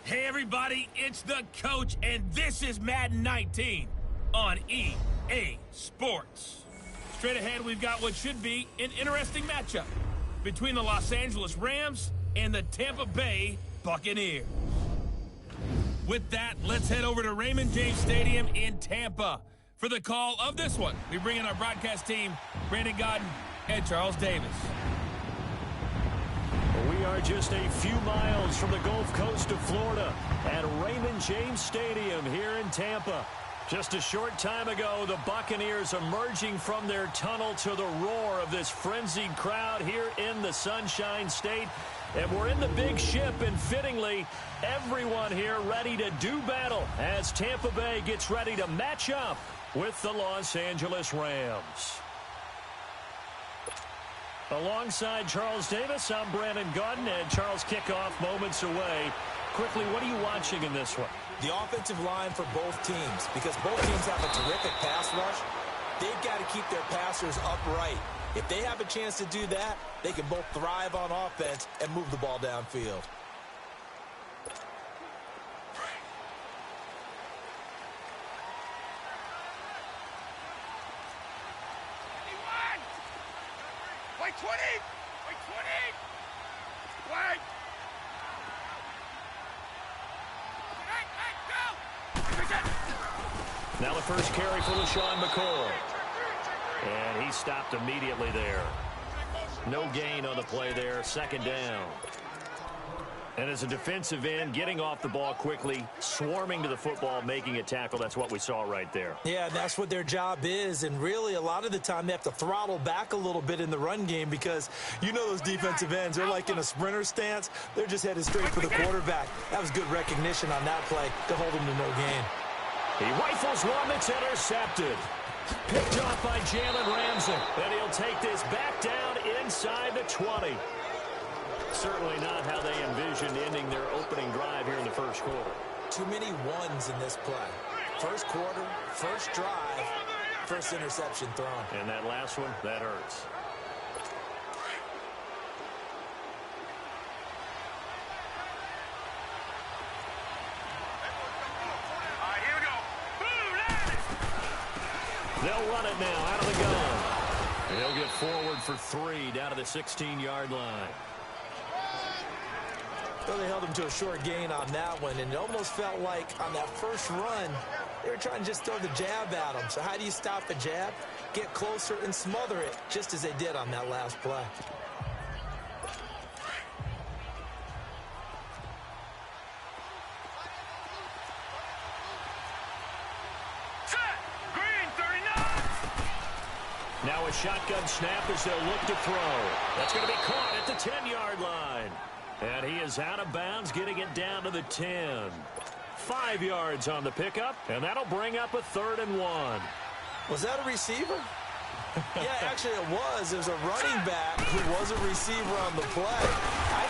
Hey everybody, it's the coach, and this is Madden 19 on EA Sports. Straight ahead, we've got what should be an interesting matchup between the Los Angeles Rams and the Tampa Bay Buccaneers. With that, let's head over to Raymond James Stadium in Tampa for the call of this one. We bring in our broadcast team, Brandon Godden and Charles Davis. We are just a few miles from the Gulf Coast of Florida at Raymond James Stadium here in Tampa. Just a short time ago, the Buccaneers emerging from their tunnel to the roar of this frenzied crowd here in the Sunshine State. And we're in the big ship, and fittingly, everyone here ready to do battle as Tampa Bay gets ready to match up with the Los Angeles Rams. Alongside Charles Davis, I'm Brandon Godden, and Charles, kickoff moments away. Quickly, what are you watching in this one? The offensive line for both teams, because both teams have a terrific pass rush. They've got to keep their passers upright. If they have a chance to do that, they can both thrive on offense and move the ball downfield. Wait 20! Wait 20! Wait! Now the first carry for LaShawn McCoy. And he stopped immediately there. No gain on the play there. Second down. And as a defensive end, getting off the ball quickly, swarming to the football, making a tackle. That's what we saw right there. Yeah, that's what their job is. And really, a lot of the time, they have to throttle back a little bit in the run game because you know those defensive ends, they're like in a sprinter stance. They're just headed straight for the quarterback. That was good recognition on that play to hold him to no gain. He rifles one that's intercepted. Picked off by Jalen Ramsey. And he'll take this back down inside the 20. Certainly not how they envisioned ending their opening drive here in the first quarter. Too many ones in this play. First quarter, first drive, first interception thrown. And that last one, that hurts. All right, here we go. Boom, They'll run it now out of the gun. And he'll get forward for 3 down to the 16-yard line. So they held him to a short gain on that one, and it almost felt like on that first run, they were trying to just throw the jab at him. So how do you stop the jab? Get closer and smother it, just as they did on that last play. Now a shotgun snap as they'll look to throw. That's going to be caught at the 10-yard line. And he is out of bounds, getting it down to the 10. 5 yards on the pickup, and that'll bring up a 3rd and 1. Was that a receiver? Yeah, actually it was. There's a running back who was a receiver on the play.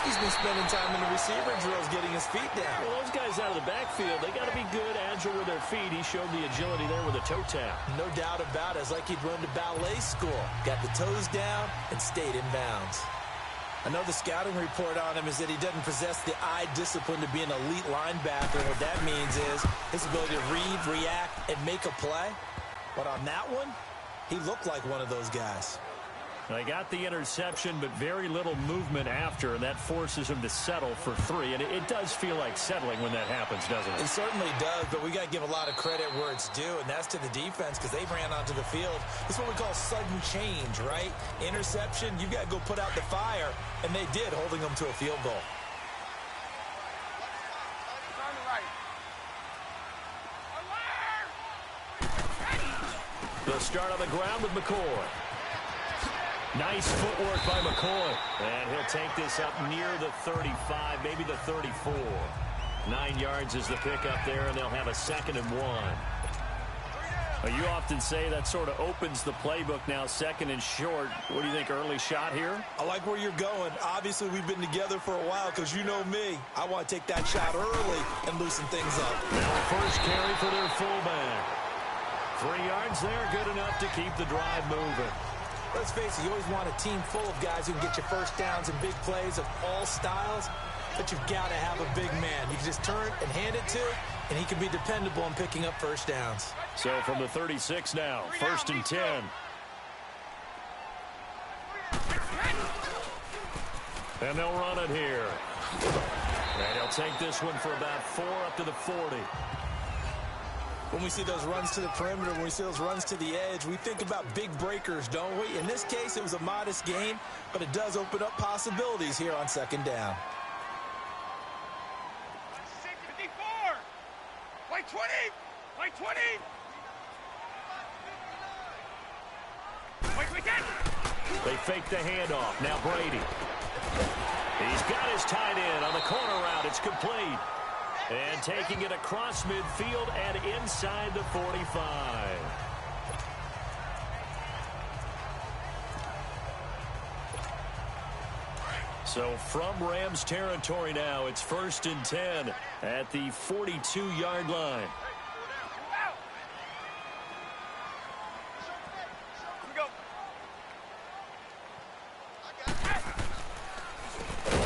He's been spending time in the receiver drills getting his feet down. Well, those guys out of the backfield, they got to be good, agile with their feet. He showed the agility there with a toe tap. No doubt about it. It's like he'd run to ballet school. Got the toes down and stayed in bounds. I know the scouting report on him is that he doesn't possess the eye discipline to be an elite linebacker. What that means is his ability to read, react, and make a play. But on that one, he looked like one of those guys. They got the interception, but very little movement after, and that forces him to settle for 3. And it does feel like settling when that happens, doesn't it? It certainly does, but we got to give a lot of credit where it's due, and that's to the defense because they ran onto the field. It's what we call sudden change, right? Interception, you got to go put out the fire, and they did, holding them to a field goal. They'll start on the ground with McCoy. Nice footwork by McCoy. And he'll take this up near the 35, maybe the 34. 9 yards is the pickup there, and they'll have a 2nd and 1. You often say that sort of opens the playbook now, 2nd and short. What do you think, early shot here? I like where you're going. Obviously, we've been together for a while because you know me. I want to take that shot early and loosen things up. Now the first carry for their fullback. 3 yards there, good enough to keep the drive moving. Let's face it, you always want a team full of guys who can get you first downs and big plays of all styles. but you've got to have a big man. You can just turn and hand it to, and he can be dependable in picking up first downs. So from the 36 now, 1st and 10. And they'll run it here. And he'll take this one for about 4 up to the 40. When we see those runs to the perimeter, when we see those runs to the edge, we think about big breakers, don't we? In this case, it was a modest gain, but it does open up possibilities here on 2nd down. 54. Play 20. Play 20. Play 10. They fake the handoff. Now Brady. He's got his tight end on the corner route. It's complete. And taking it across midfield and inside the 45. So from Rams territory now, it's 1st and 10 at the 42-yard line.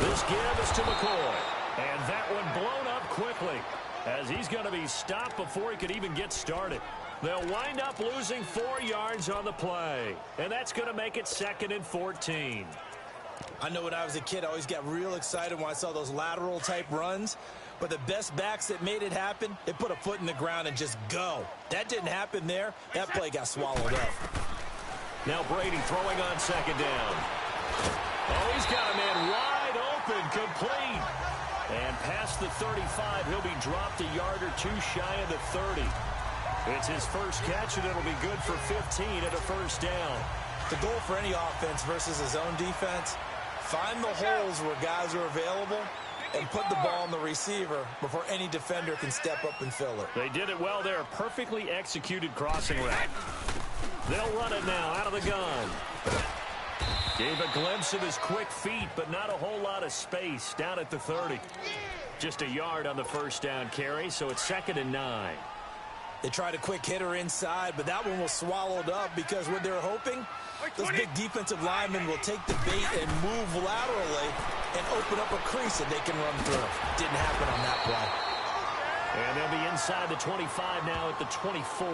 This give is to McCoy. And that one blown up quickly as he's going to be stopped before he could even get started. They'll wind up losing 4 yards on the play. And that's going to make it 2nd and 14. I know when I was a kid, I always got real excited when I saw those lateral type runs. But the best backs that made it happen, they put a foot in the ground and just go. That didn't happen there. That play got swallowed up. Now Brady throwing on 2nd down. Oh, he's got a man wide open, complete. And past the 35, he'll be dropped a yard or 2 shy of the 30. It's his first catch, and it'll be good for 15 at a 1st down. The goal for any offense versus his own defense, find the holes where guys are available and put the ball on the receiver before any defender can step up and fill it. They did it well there. Perfectly executed crossing route. They'll run it now out of the gun. Gave a glimpse of his quick feet, but not a whole lot of space down at the 30. Just a yard on the 1st down carry, so it's 2nd and 9. They tried a quick hitter inside, but that one was swallowed up because what they're hoping, those big defensive linemen will take the bait and move laterally and open up a crease that they can run through. Didn't happen on that play. And they'll be inside the 25 now at the 24.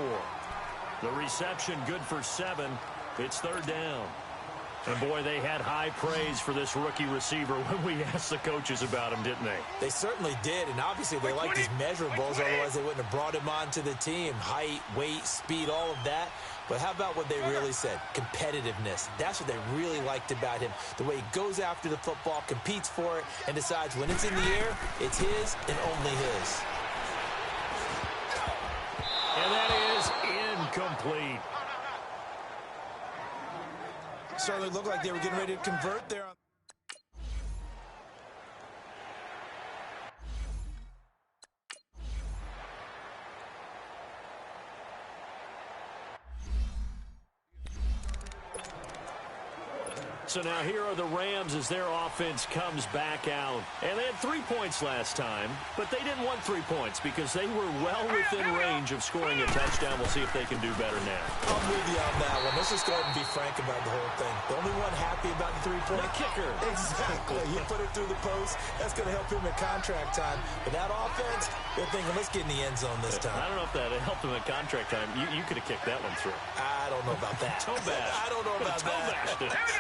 The reception good for 7. It's 3rd down. And, boy, they had high praise for this rookie receiver when we asked the coaches about him, didn't they? They certainly did, and obviously they liked his measurables, otherwise they wouldn't have brought him onto the team. Height, weight, speed, all of that. But how about what they really said? Competitiveness. That's what they really liked about him. The way he goes after the football, competes for it, and decides when it's in the air, it's his and only his. And that is incomplete. Certainly looked like they were getting ready to convert there. So now here are the Rams as their offense comes back out. And they had 3 points last time, but they didn't want 3 points because they were well within range of scoring a touchdown. We'll see if they can do better now. I'm with you on that one. Let's just go ahead and be frank about the whole thing. The only one happy about the 3-point? The kicker. Exactly. You put it through the post. That's going to help him at contract time. But that offense, they're thinking, let's get in the end zone this time. I don't know if that helped him at contract time. You could have kicked that one through. I don't know about that. Toe bash. I don't know about that.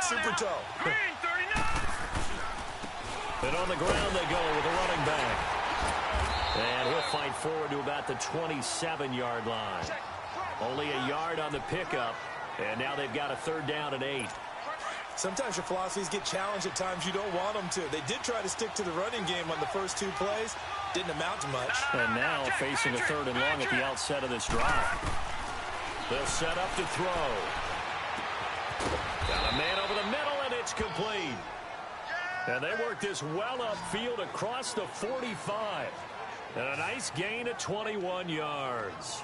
Super toe. Green, 39. And on the ground they go with a running back. And he'll fight forward to about the 27-yard line. Only a yard on the pickup. And now they've got a 3rd down and 8. Sometimes your philosophies get challenged at times you don't want them to. They did try to stick to the running game on the first 2 plays. Didn't amount to much. And now facing a 3rd and long at the outset of this drive. They'll set up to throw. Got a man over the middle, and it's complete. And they work this well upfield across the 45. And a nice gain of 21 yards.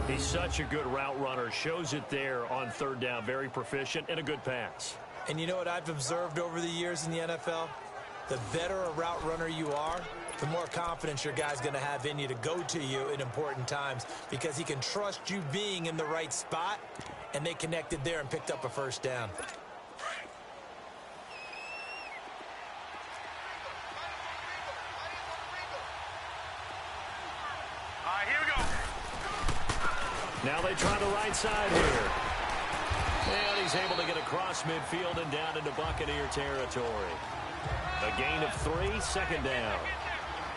He's such a good route runner. Shows it there on 3rd down. Very proficient and a good pass. And you know what I've observed over the years in the NFL? The better a route runner you are, the more confidence your guy's going to have in you to go to you in important times because he can trust you being in the right spot, and they connected there and picked up a 1st down. Now they try the right side here. And he's able to get across midfield and down into Buccaneer territory. A gain of 3, second down.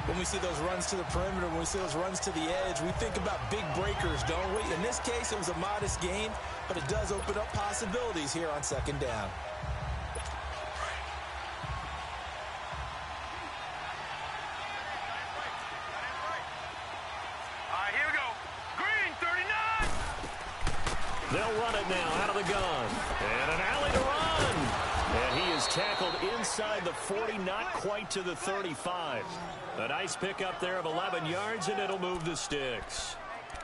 When we see those runs to the perimeter, when we see those runs to the edge, we think about big breakers, don't we? In this case, it was a modest gain, but it does open up possibilities here on second down. Here we go. Green, 39. They'll run it now out of the gun. And an alley to run. And he is tackled inside the 40, not quite to the 35. A nice pickup there of 11 yards, and it'll move the sticks.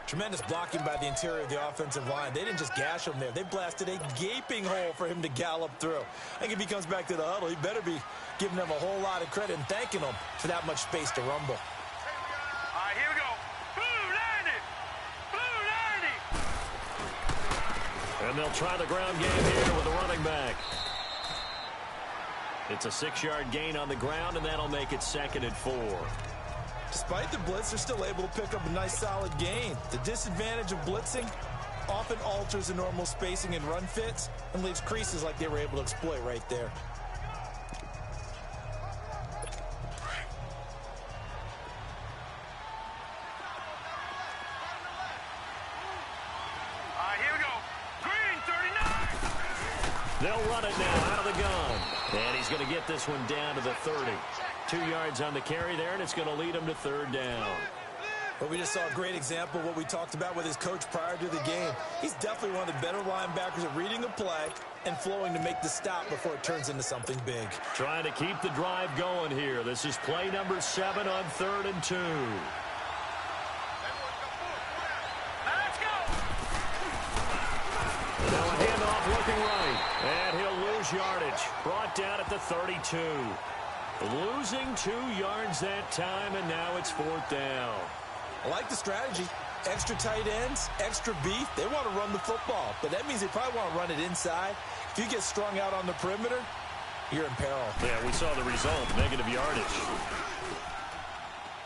Tremendous blocking by the interior of the offensive line. They didn't just gash him there. They blasted a gaping hole for him to gallop through. I think if he comes back to the huddle, he better be giving them a whole lot of credit and thanking them for that much space to rumble. Here we go. Blue 90. Blue 90. And they'll try the ground game here with the running back. It's a 6-yard gain on the ground, and that'll make it 2nd and 4. Despite the blitz, they're still able to pick up a nice solid gain. The disadvantage of blitzing often alters the normal spacing and run fits and leaves creases like they were able to exploit right there. Here we go. Green, 39. They'll run it now out of the gun. And he's going to get this one down to the 30. 2 yards on the carry there, and it's going to lead him to 3rd down. But we just saw a great example of what we talked about with his coach prior to the game. He's definitely one of the better linebackers at reading a play and flowing to make the stop before it turns into something big. Trying to keep the drive going here. This is play number 7 on 3rd and 2. Let's go. Now a handoff looking right. And he'll lose yardage. Brought down at the 32. Losing 2 yards that time, and now it's 4th down. I like the strategy. Extra tight ends, extra beef. They want to run the football, but that means they probably want to run it inside. If you get strung out on the perimeter, you're in peril. Yeah, we saw the result, negative yardage.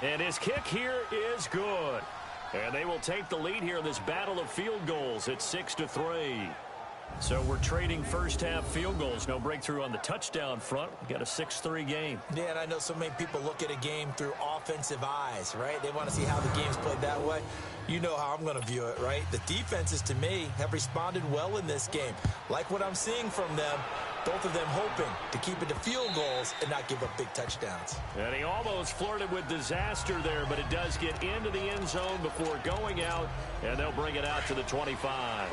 And his kick here is good. And they will take the lead here in this battle of field goals at 6-3. So we're trading first-half field goals. No breakthrough on the touchdown front. We got a 6-3 game. Yeah, and I know so many people look at a game through offensive eyes, right? They want to see how the game's played that way. You know how I'm going to view it, right? The defenses, to me, have responded well in this game. Like what I'm seeing from them, both of them hoping to keep it to field goals and not give up big touchdowns. And he almost flirted with disaster there, but it does get into the end zone before going out, and they'll bring it out to the 25.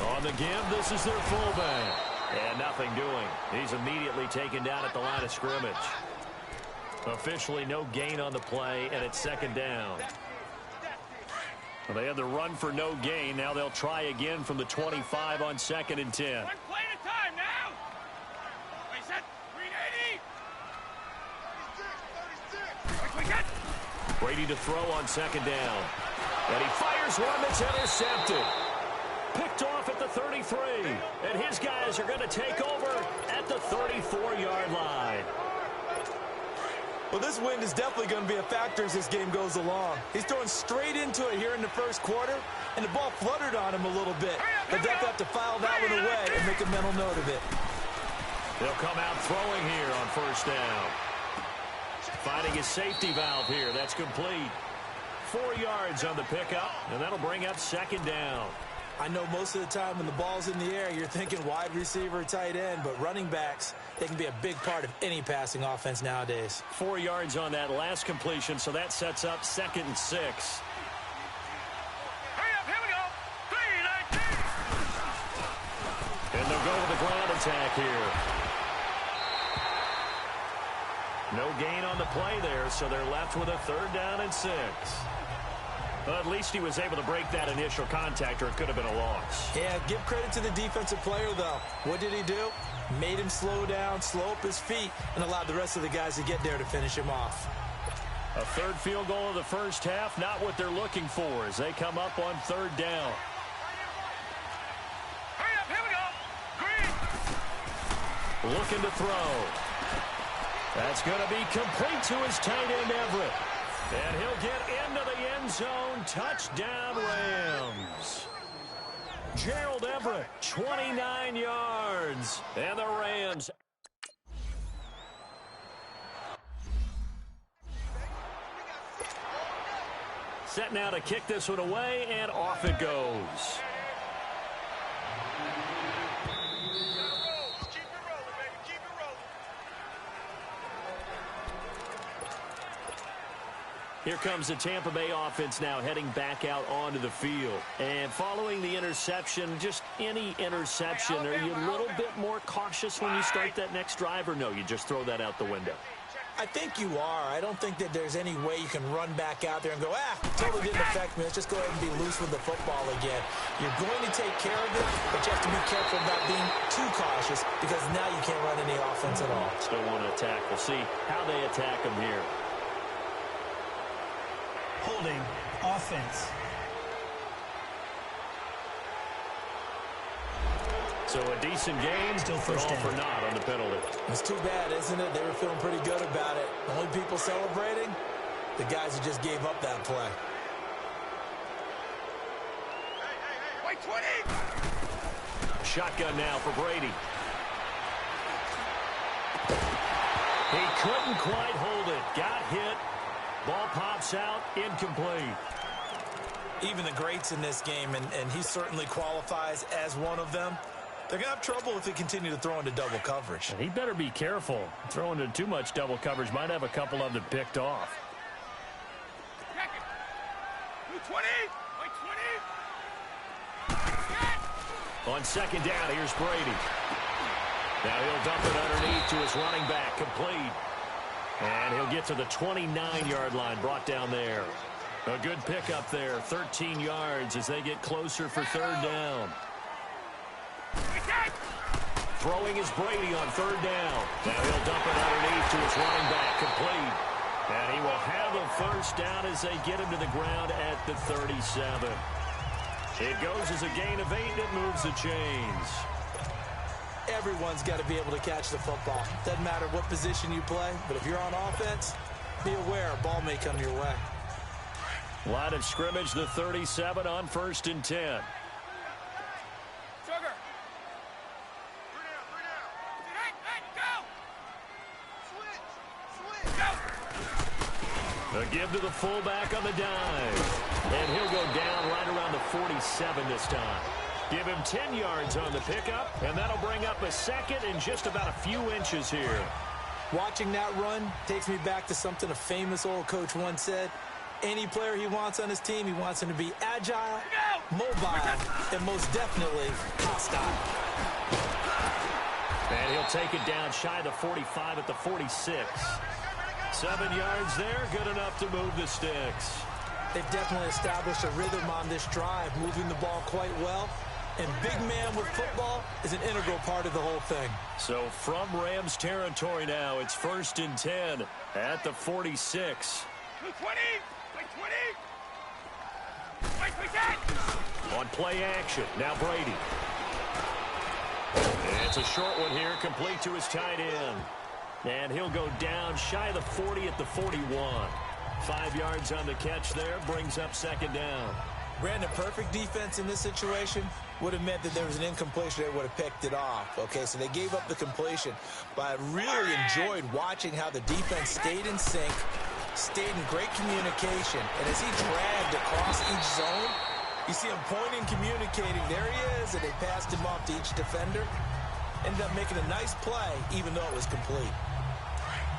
On the give, this is their fullback. And nothing doing. He's immediately taken down at the line of scrimmage. Officially no gain on the play, and it's 2nd down. Well, they had the run for no gain. Now they'll try again from the 25 on 2nd and 10. 1 play at a time now. Wait, set. 380. We got. Brady to throw on 2nd down. And he fires one that's intercepted. Picked off at the 33. And his guys are going to take over at the 34-yard line. Well, this wind is definitely going to be a factor as this game goes along. He's throwing straight into it here in the first quarter, and the ball fluttered on him a little bit. He'll definitely have to file that one away and make a mental note of it. They'll come out throwing here on 1st down. Finding his safety valve here. That's complete. 4 yards on the pickup, and that'll bring up 2nd down. I know most of the time when the ball's in the air, you're thinking wide receiver, tight end, but running backs, they can be a big part of any passing offense nowadays. 4 yards on that last completion, so that sets up 2nd and 6. Hurry up, here we go. 319. And they'll go with the ground attack here. No gain on the play there, so they're left with a 3rd down and 6. Well, at least he was able to break that initial contact, or it could have been a loss. Yeah, give credit to the defensive player, though. What did he do? Made him slow down, slow up his feet, and allowed the rest of the guys to get there to finish him off. A 3rd field goal of the first half, not what they're looking for as they come up on 3rd down. Hurry up, here we go. Green. Looking to throw. That's going to be complete to his tight end, Everett. And he'll get into the end zone. Touchdown, Rams. Gerald Everett, 29 yards. And the Rams. Set now to kick this one away, and off it goes. Here comes the Tampa Bay offense now heading back out onto the field. And following the interception, just any interception, are you a little bit more cautious when you start that next drive, or no, you just throw that out the window? I think you are. I don't think that there's any way you can run back out there and go, totally didn't affect me. Let's just go ahead and be loose with the football again. You're going to take care of it, but you have to be careful about being too cautious because now you can't run any offense at all. Still want to attack. We'll see how they attack them here. Holding offense. So a decent game, still first down. For naught on the penalty. It's too bad, isn't it? They were feeling pretty good about it. The only people celebrating, the guys who just gave up that play. Hey, wait, 20! Shotgun now for Brady. He couldn't quite hold it. Got hit. Ball pops out, incomplete. Even the greats in this game, and he certainly qualifies as one of them, they're going to have trouble if they continue to throw into double coverage. And he better be careful. Throwing into too much double coverage might have a couple of them picked off. Check it. 20! Wait, 20! On second down, here's Brady. Now he'll dump it underneath to his running back, complete. And he'll get to the 29-yard line, brought down there. A good pickup there, 13 yards as they get closer for third down. Throwing is Brady on third down. Now he'll dump it underneath to his running back, complete. And he will have a first down as they get him to the ground at the 37. It goes as a gain of 8, and it moves the chains. Everyone's got to be able to catch the football. Doesn't matter what position you play, but if you're on offense, be aware a ball may come your way. Line of scrimmage, the 37 on 1st and 10. Sugar! 3 down, go! A give to the fullback on the dive. And he'll go down right around the 47 this time. Give him 10 yards on the pickup, and that'll bring up a second and just about a few inches here. Watching that run takes me back to something a famous old coach once said. Any player he wants on his team, he wants him to be agile, mobile, and most definitely hostile. And he'll take it down shy of the 45 at the 46. 7 yards there, good enough to move the sticks. They've definitely established a rhythm on this drive, moving the ball quite well. And big man with football is an integral part of the whole thing. So from Rams territory now, it's 1st and 10 at the 46. 20! Wait, 20! Wait, On play action, now Brady. It's a short one here, complete to his tight end. And he'll go down shy of the 40 at the 41. 5 yards on the catch there, brings up second down. Brandon, perfect defense in this situation would have meant that there was an incompletion. They would have picked it off. Okay, so they gave up the completion. But I really enjoyed watching how the defense stayed in sync, stayed in great communication. And as he dragged across each zone, you see him pointing, communicating. There he is, and they passed him off to each defender. Ended up making a nice play, even though it was complete.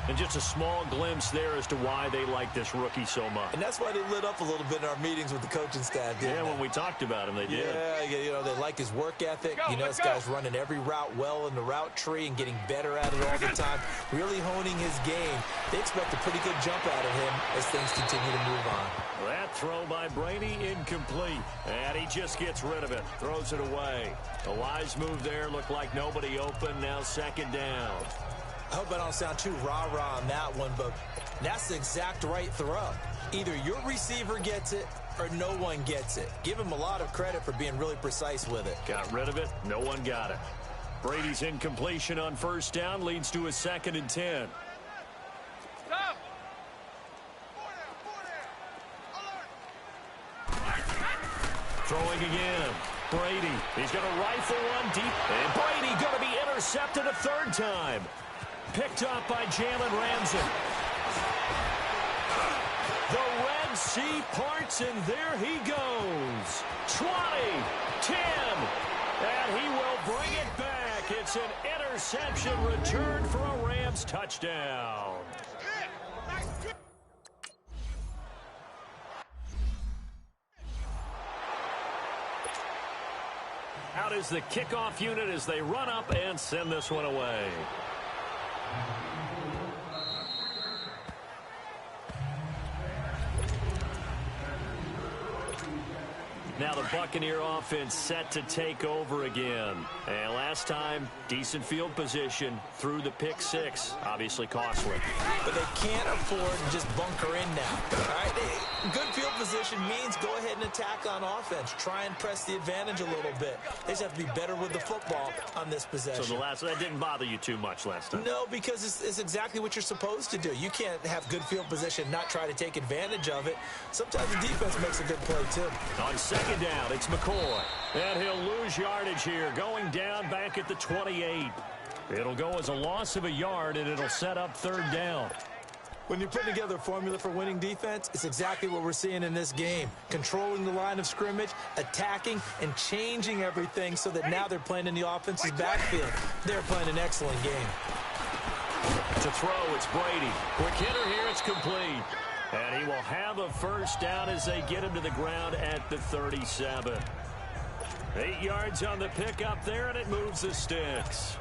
And just a small glimpse there as to why they like this rookie so much. And that's why they lit up a little bit in our meetings with the coaching staff, didn't they? When we talked about him, they did. Yeah, you know, they like his work ethic. You know, this guy's running every route well in the route tree and getting better at it all the time, really honing his game. They expect a pretty good jump out of him as things continue to move on. That throw by Brady incomplete. And he just gets rid of it, throws it away. A wise move there, looked like nobody open, now second down. I hope I don't sound too rah-rah on that one, but that's the exact right throw. Either your receiver gets it or no one gets it. Give him a lot of credit for being really precise with it. Got rid of it. No one got it. Brady's incompletion on first down leads to a 2nd and 10. Throwing again. Brady. He's going to rifle one deep. And Brady going to be intercepted a third time. Picked up by Jalen Ramsey. The Red Sea parts, and there he goes. 20, 10, and he will bring it back. It's an interception return for a Rams touchdown. Out is the kickoff unit as they run up and send this one away. Now the Buccaneer offense set to take over again. And last time, decent field position through the pick six. Obviously costly. But they can't afford to just bunker in now. All right? Good field position means go ahead and attack on offense. Try and press the advantage a little bit. They just have to be better with the football on this possession. So that didn't bother you too much last time? No, because it's exactly what you're supposed to do. You can't have good field position, not try to take advantage of it. Sometimes the defense makes a good play, too. On second down, it's McCoy. And he'll lose yardage here, going down back at the 28. It'll go as a loss of a yard, and it'll set up third down. When you're putting together a formula for winning defense, it's exactly what we're seeing in this game. Controlling the line of scrimmage, attacking, and changing everything so that now they're playing in the offense's backfield. They're playing an excellent game. To throw, it's Brady. Quick hitter here, it's complete. And he will have a first down as they get him to the ground at the 37. 8 yards on the pickup there, and it moves the sticks.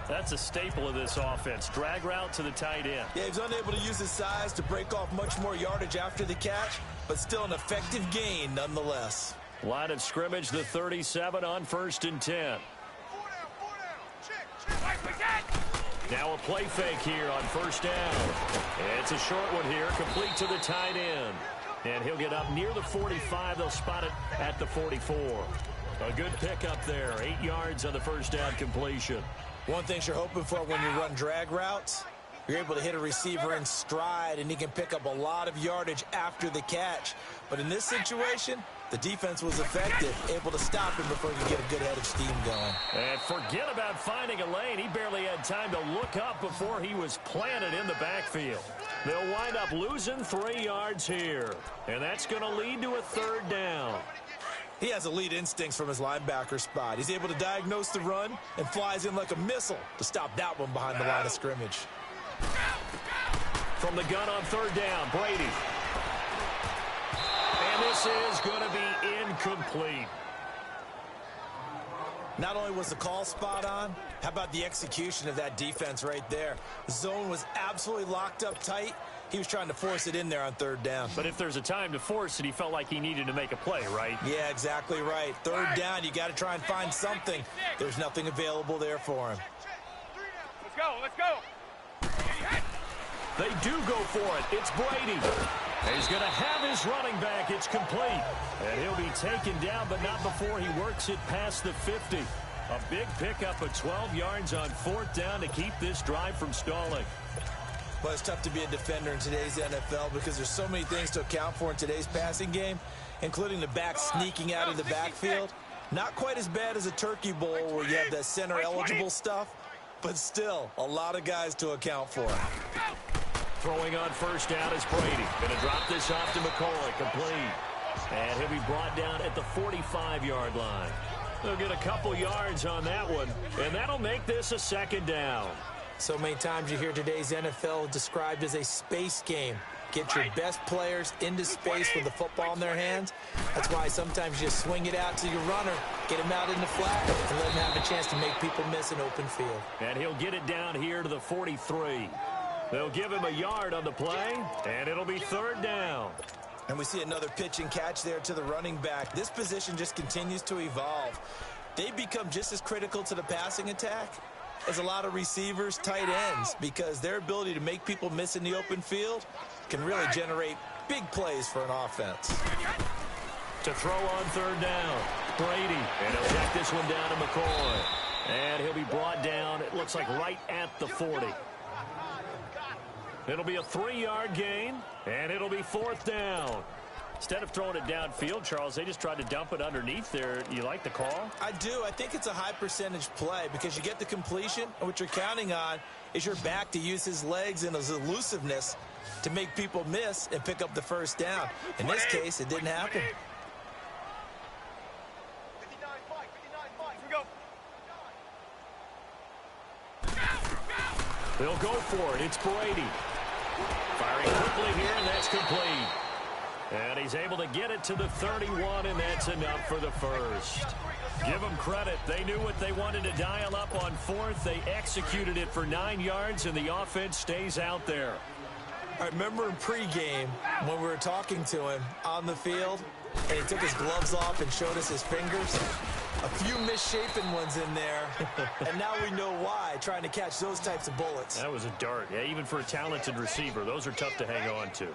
That's a staple of this offense. Drag route to the tight end. Yeah, he's unable to use his size to break off much more yardage after the catch, but still an effective gain nonetheless. Line of scrimmage, the 37 on 1st and 10. Now a play fake here on 1st down. It's a short one here, complete to the tight end. And he'll get up near the 45. They'll spot it at the 44. A good pickup there. 8 yards on the first down completion. One thing you're hoping for when you run drag routes, you're able to hit a receiver in stride, and he can pick up a lot of yardage after the catch. But in this situation, the defense was effective, able to stop him before he could get a good head of steam going. And forget about finding a lane. He barely had time to look up before he was planted in the backfield. They'll wind up losing 3 yards here. And that's going to lead to a third down. He has elite instincts from his linebacker spot. He's able to diagnose the run and flies in like a missile to stop that one behind the line of scrimmage. From the gun on third down, Brady. And this is going to be incomplete. Not only was the call spot on, how about the execution of that defense right there? The zone was absolutely locked up tight. He was trying to force it in there on third down. But if there's a time to force it, he felt like he needed to make a play, right? Yeah, exactly right. Third down, you got to try and find something. There's nothing available there for him. Let's go, let's go. They do go for it. It's Brady. He's going to have his running back. It's complete. And he'll be taken down, but not before he works it past the 50. A big pickup of 12 yards on 4th down to keep this drive from stalling. Well, it's tough to be a defender in today's NFL because there's so many things to account for in today's passing game, including the back sneaking out of the backfield. Not quite as bad as a turkey bowl where you have that center-eligible stuff, but still a lot of guys to account for. Throwing on first down is Brady. Going to drop this off to McCoy. Complete. And he'll be brought down at the 45-yard line. They'll get a couple yards on that one, and that'll make this a second down. So many times you hear today's NFL described as a space game. Get your best players into space with the football in their hands. That's why sometimes you swing it out to your runner, get him out in the flat, and let him have a chance to make people miss an open field. And he'll get it down here to the 43. They'll give him a yard on the play, and it'll be third down. And we see another pitch and catch there to the running back. This position just continues to evolve. They become just as critical to the passing attack as a lot of receivers, tight ends, because their ability to make people miss in the open field can really generate big plays for an offense. To throw on third down, Brady. And he'll check this one down to McCoy. And he'll be brought down, it looks like right at the 40. It'll be a 3-yard gain, and it'll be 4th down. Instead of throwing it downfield, Charles, they just tried to dump it underneath there. You like the call? I do. I think it's a high percentage play because you get the completion, and what you're counting on is your back to use his legs and his elusiveness to make people miss and pick up the first down. In this case, it didn't happen. 59 fight. We go. They'll go for it. It's Brady. Firing quickly here, and that's complete. And he's able to get it to the 31, and that's enough for the first. Give them credit. They knew what they wanted to dial up on fourth. They executed it for 9 yards, and the offense stays out there. I remember in pregame when we were talking to him on the field, and he took his gloves off and showed us his fingers. A few misshapen ones in there, and now we know why, trying to catch those types of bullets. That was a dart. Yeah, even for a talented receiver, those are tough to hang on to.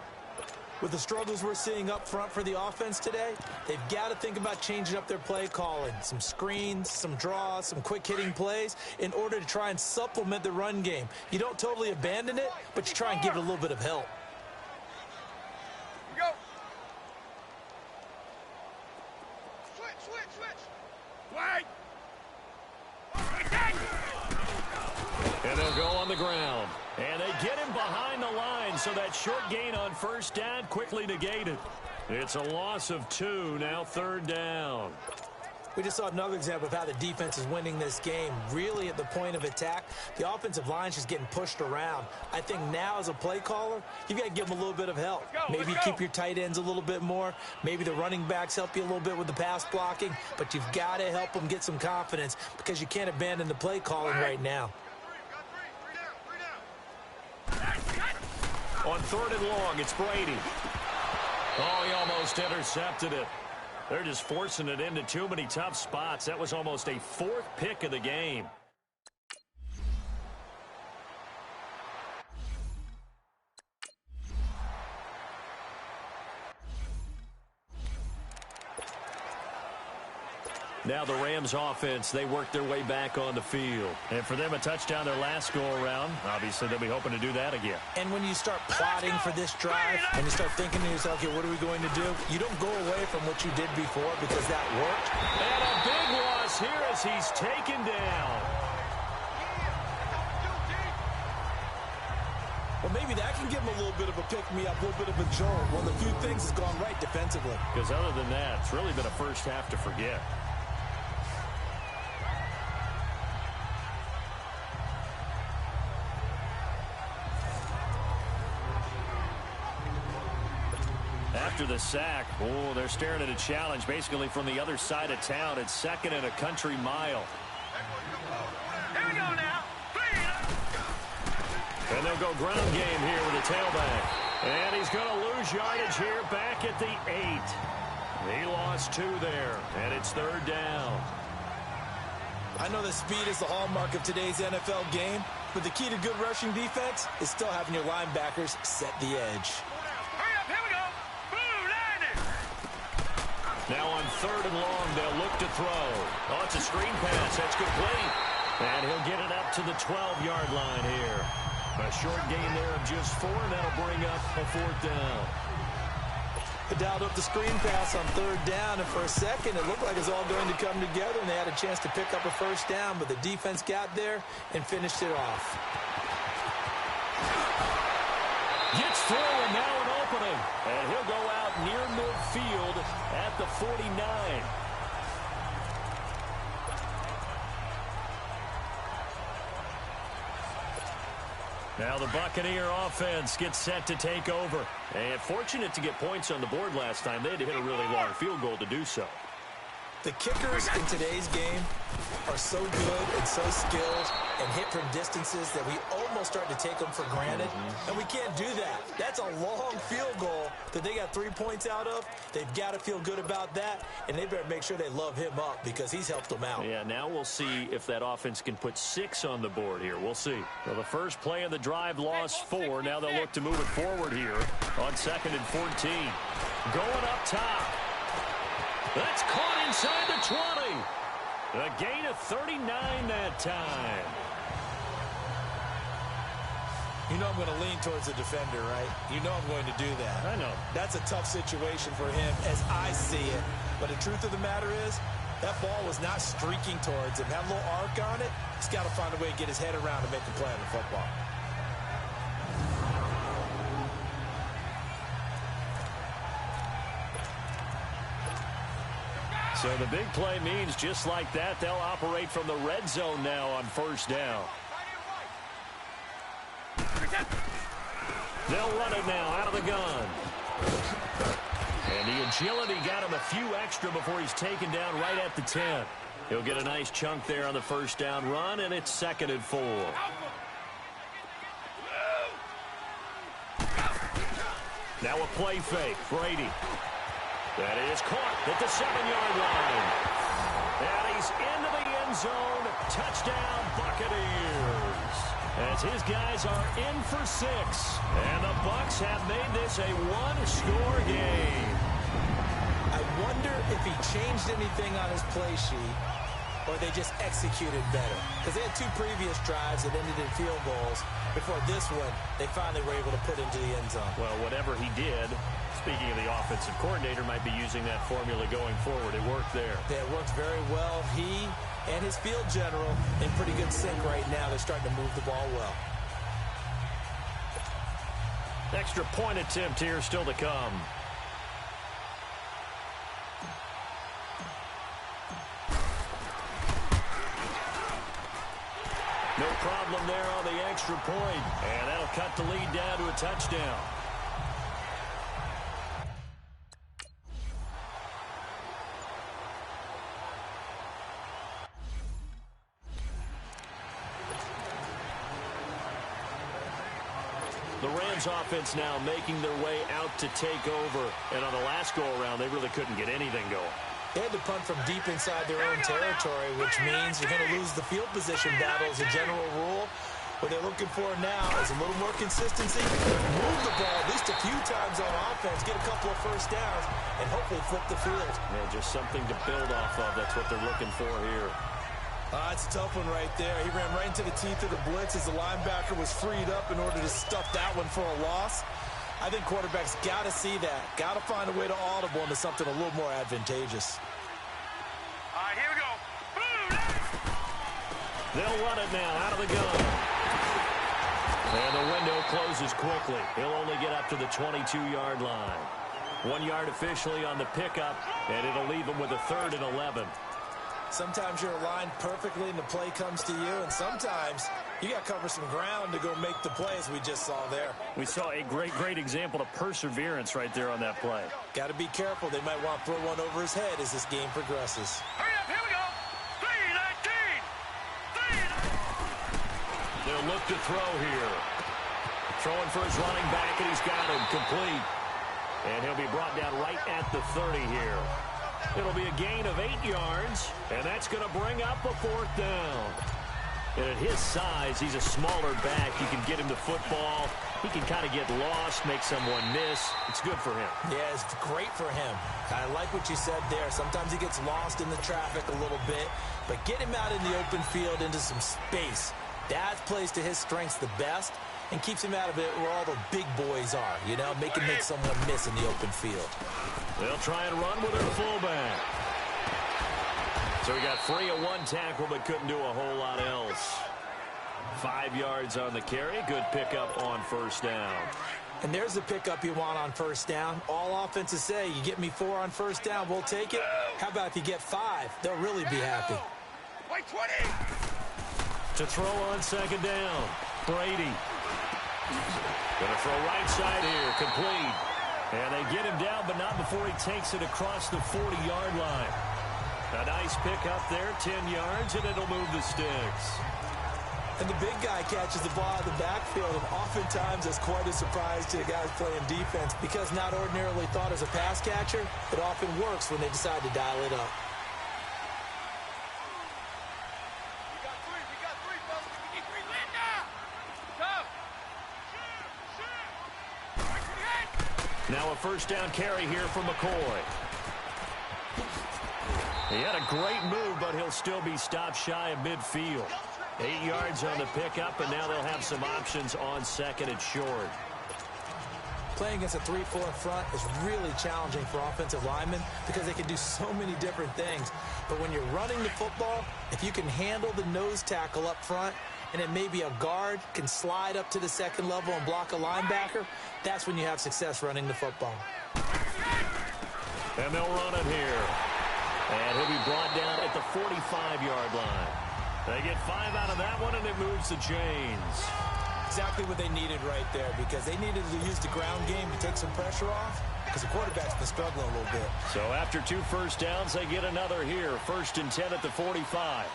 With the struggles we're seeing up front for the offense today, they've got to think about changing up their play calling. Some screens, some draws, some quick-hitting plays in order to try and supplement the run game. You don't totally abandon it, but you try and give it a little bit of help. We go. Switch. Wait. And they'll go on the ground. And they get him behind the line, so that short gain on first down quickly negated. It's a loss of 2, now third down. We just saw another example of how the defense is winning this game. Really at the point of attack, the offensive line's just getting pushed around. I think now as a play caller, you've got to give them a little bit of help. Maybe keep your tight ends a little bit more. Maybe the running backs help you a little bit with the pass blocking. But you've got to help them get some confidence because you can't abandon the play calling right now. On third and long, it's Brady. Oh, he almost intercepted it. They're just forcing it into too many tough spots. That was almost a 4th pick of the game. Now the Rams offense, they work their way back on the field. And for them, a touchdown their last go-around. Obviously, they'll be hoping to do that again. And when you start plotting for this drive, when you start thinking to yourself, okay, what are we going to do? You don't go away from what you did before because that worked. And a big loss here as he's taken down. Well, maybe that can give him a little bit of a pick-me-up, a little bit of a jolt. Well, a few things has gone right defensively. Because other than that, it's really been a first half to forget. After the sack, oh, they're staring at a challenge basically from the other side of town. It's 2nd and a country mile. Here we go now. And they'll go ground game here with the tailback. And he's going to lose yardage here back at the 8. He lost 2 there, and it's third down. I know that speed is the hallmark of today's NFL game, but the key to good rushing defense is still having your linebackers set the edge. Hurry up. Here we go. Boom. Landed. Now on third and long, they'll look to throw. Oh, it's a screen pass. That's complete. And he'll get it up to the 12-yard line here. A short gain there of just 4, and that'll bring up a 4th down. They dialed up the screen pass on third down, and for a second, it looked like it was all going to come together, and they had a chance to pick up a first down, but the defense got there and finished it off. Gets through, and now an opening. And he'll go out near midfield at the 49. Now the Buccaneer offense gets set to take over. And fortunate to get points on the board last time. They had to hit a really long field goal to do so. The kickers in today's game are so good and so skilled and hit from distances that we almost start to take them for granted. And we can't do that. That's a long field goal that they got 3 points out of. They've got to feel good about that, and they better make sure they love him up because he's helped them out. Yeah, now we'll see if that offense can put 6 on the board here. We'll see. Well, the first play of the drive lost 4. Now they'll look to move it forward here on 2nd and 14. Going up top. That's caught inside the 20. A gain of 39 that time. You know I'm going to lean towards the defender, right? You know I'm going to do that. I know. That's a tough situation for him as I see it. But the truth of the matter is, that ball was not streaking towards him. Had a little arc on it. He's got to find a way to get his head around and make a play on the football. So the big play means just like that, they'll operate from the red zone now on first down. They'll run it now out of the gun. And the agility got him a few extra before he's taken down right at the 10. He'll get a nice chunk there on the first down run, and it's 2nd and 4. Now a play fake. Brady. That is caught at the 7-yard line. And he's into the end zone. Touchdown, Buccaneers. As his guys are in for 6. And the Bucs have made this a one-score game. I wonder if he changed anything on his play sheet or they just executed better. Because they had 2 previous drives that ended in field goals. Before this one, they finally were able to put into the end zone. Well, whatever he did, speaking of the offensive coordinator, might be using that formula going forward. It worked there. Yeah, it worked very well. He and his field general in pretty good sync right now. They're starting to move the ball well. Extra point attempt here still to come. No problem there on the extra point. And that'll cut the lead down to a touchdown. The Rams offense now making their way out to take over. And on the last go-around, they really couldn't get anything going. They had to punt from deep inside their own territory, which means you're going to lose the field position battle as a general rule. What they're looking for now is a little more consistency, move the ball at least a few times on offense, get a couple of first downs, and hopefully flip the field. Yeah, just something to build off of. That's what they're looking for here. It's a tough one right there. He ran right into the teeth of the blitz as the linebacker was freed up in order to stuff that one for a loss. I think quarterbacks got to see that. Got to find a way to audible into something a little more advantageous. All right, here we go. Boom! They'll run it now out of the gun. And the window closes quickly. He'll only get up to the 22-yard line. 1 yard officially on the pickup, and it'll leave him with a 3rd and 11. Sometimes you're aligned perfectly and the play comes to you, and sometimes you got to cover some ground to go make the play, as we just saw there. We saw a great example of perseverance right there on that play. Got to be careful. They might want to throw one over his head as this game progresses. Hurry up, here we go. 3-19. They'll look to throw here. Throwing for his running back, and he's got him complete. And he'll be brought down right at the 30 here. It'll be a gain of 8 yards, and that's going to bring up a 4th down. And at his size, he's a smaller back. You can get him the football. He can kind of get lost, make someone miss. It's good for him. Yeah, it's great for him. I like what you said there. Sometimes he gets lost in the traffic a little bit, but get him out in the open field into some space. That plays to his strengths the best and keeps him out of it where all the big boys are, you know, make someone miss in the open field. They'll try and run with their fullback. So he got free of 1 tackle but couldn't do a whole lot else. 5 yards on the carry. Good pickup on first down. And there's the pickup you want on first down. All offenses say, you get me 4 on first down, we'll take it. How about if you get 5? They'll really be happy. Wait, 20. To throw on second down. Brady. Going to throw right side here. Complete. And they get him down, but not before he takes it across the 40-yard line. A nice pickup there, 10 yards, and it'll move the sticks. And the big guy catches the ball in the backfield, and oftentimes that's quite a surprise to the guys playing defense because not ordinarily thought as a pass catcher, it often works when they decide to dial it up. We got three, fellas. We need 3 win now. Go. Shoot. Right to the head. Now a first down carry here from McCoy. He had a great move, but he'll still be stopped shy of midfield. 8 yards on the pickup, and now they'll have some options on second and short. Playing against a 3-4 in front is really challenging for offensive linemen because they can do so many different things. But when you're running the football, if you can handle the nose tackle up front, and then maybe a guard can slide up to the second level and block a linebacker, that's when you have success running the football. And they'll run it here. And he'll be brought down at the 45-yard line. They get 5 out of that one, and it moves the chains. Exactly what they needed right there, because they needed to use the ground game to take some pressure off, because the quarterback's been struggling a little bit. So after 2 first downs, they get another here. 1st and 10 at the 45.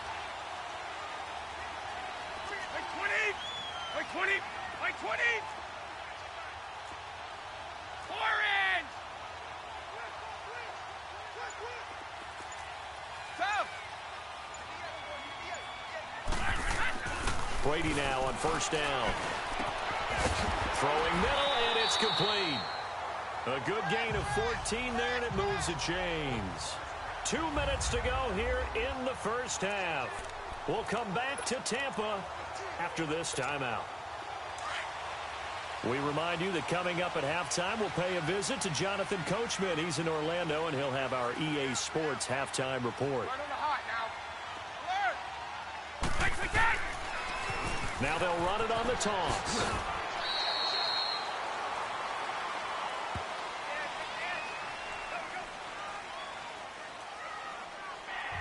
Like 20! Like 20! Orange! Tough! Brady now on 1st down. Throwing middle, and it's complete. A good gain of 14 there, and it moves the chains. 2 minutes to go here in the 1st half. We'll come back to Tampa after this timeout. We remind you that coming up at halftime, we'll pay a visit to Jonathan Coachman. He's in Orlando, and he'll have our EA Sports halftime report. Now they'll run it on the toss.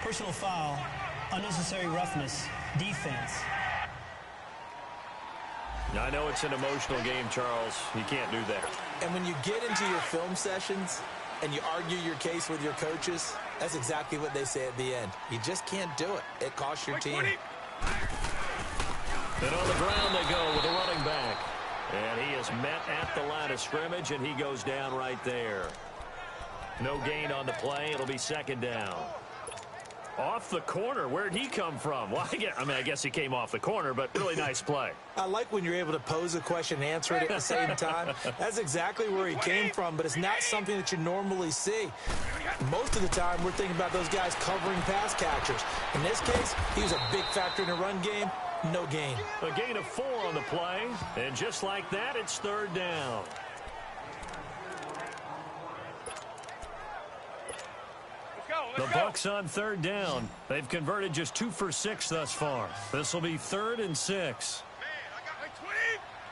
Personal foul, unnecessary roughness, defense. I know it's an emotional game, Charles. You can't do that. And when you get into your film sessions and you argue your case with your coaches, that's exactly what they say at the end. You just can't do it. It costs your team. And on the ground they go with a running back. And he is met at the line of scrimmage, and he goes down right there. No gain on the play. It'll be 2nd down. Off the corner. Where'd he come from? Well, I guess he came off the corner, but really nice play. I like when you're able to pose a question and answer it at the same time. That's exactly where he came from, but it's not something that you normally see. Most of the time, we're thinking about those guys covering pass catchers. In this case, he was a big factor in the run game. No gain. A gain of 4 on the play, and just like that, it's 3rd down. The Bucs on 3rd down. They've converted just 2 for 6 thus far. This will be 3rd and 6. Man, I got like 20!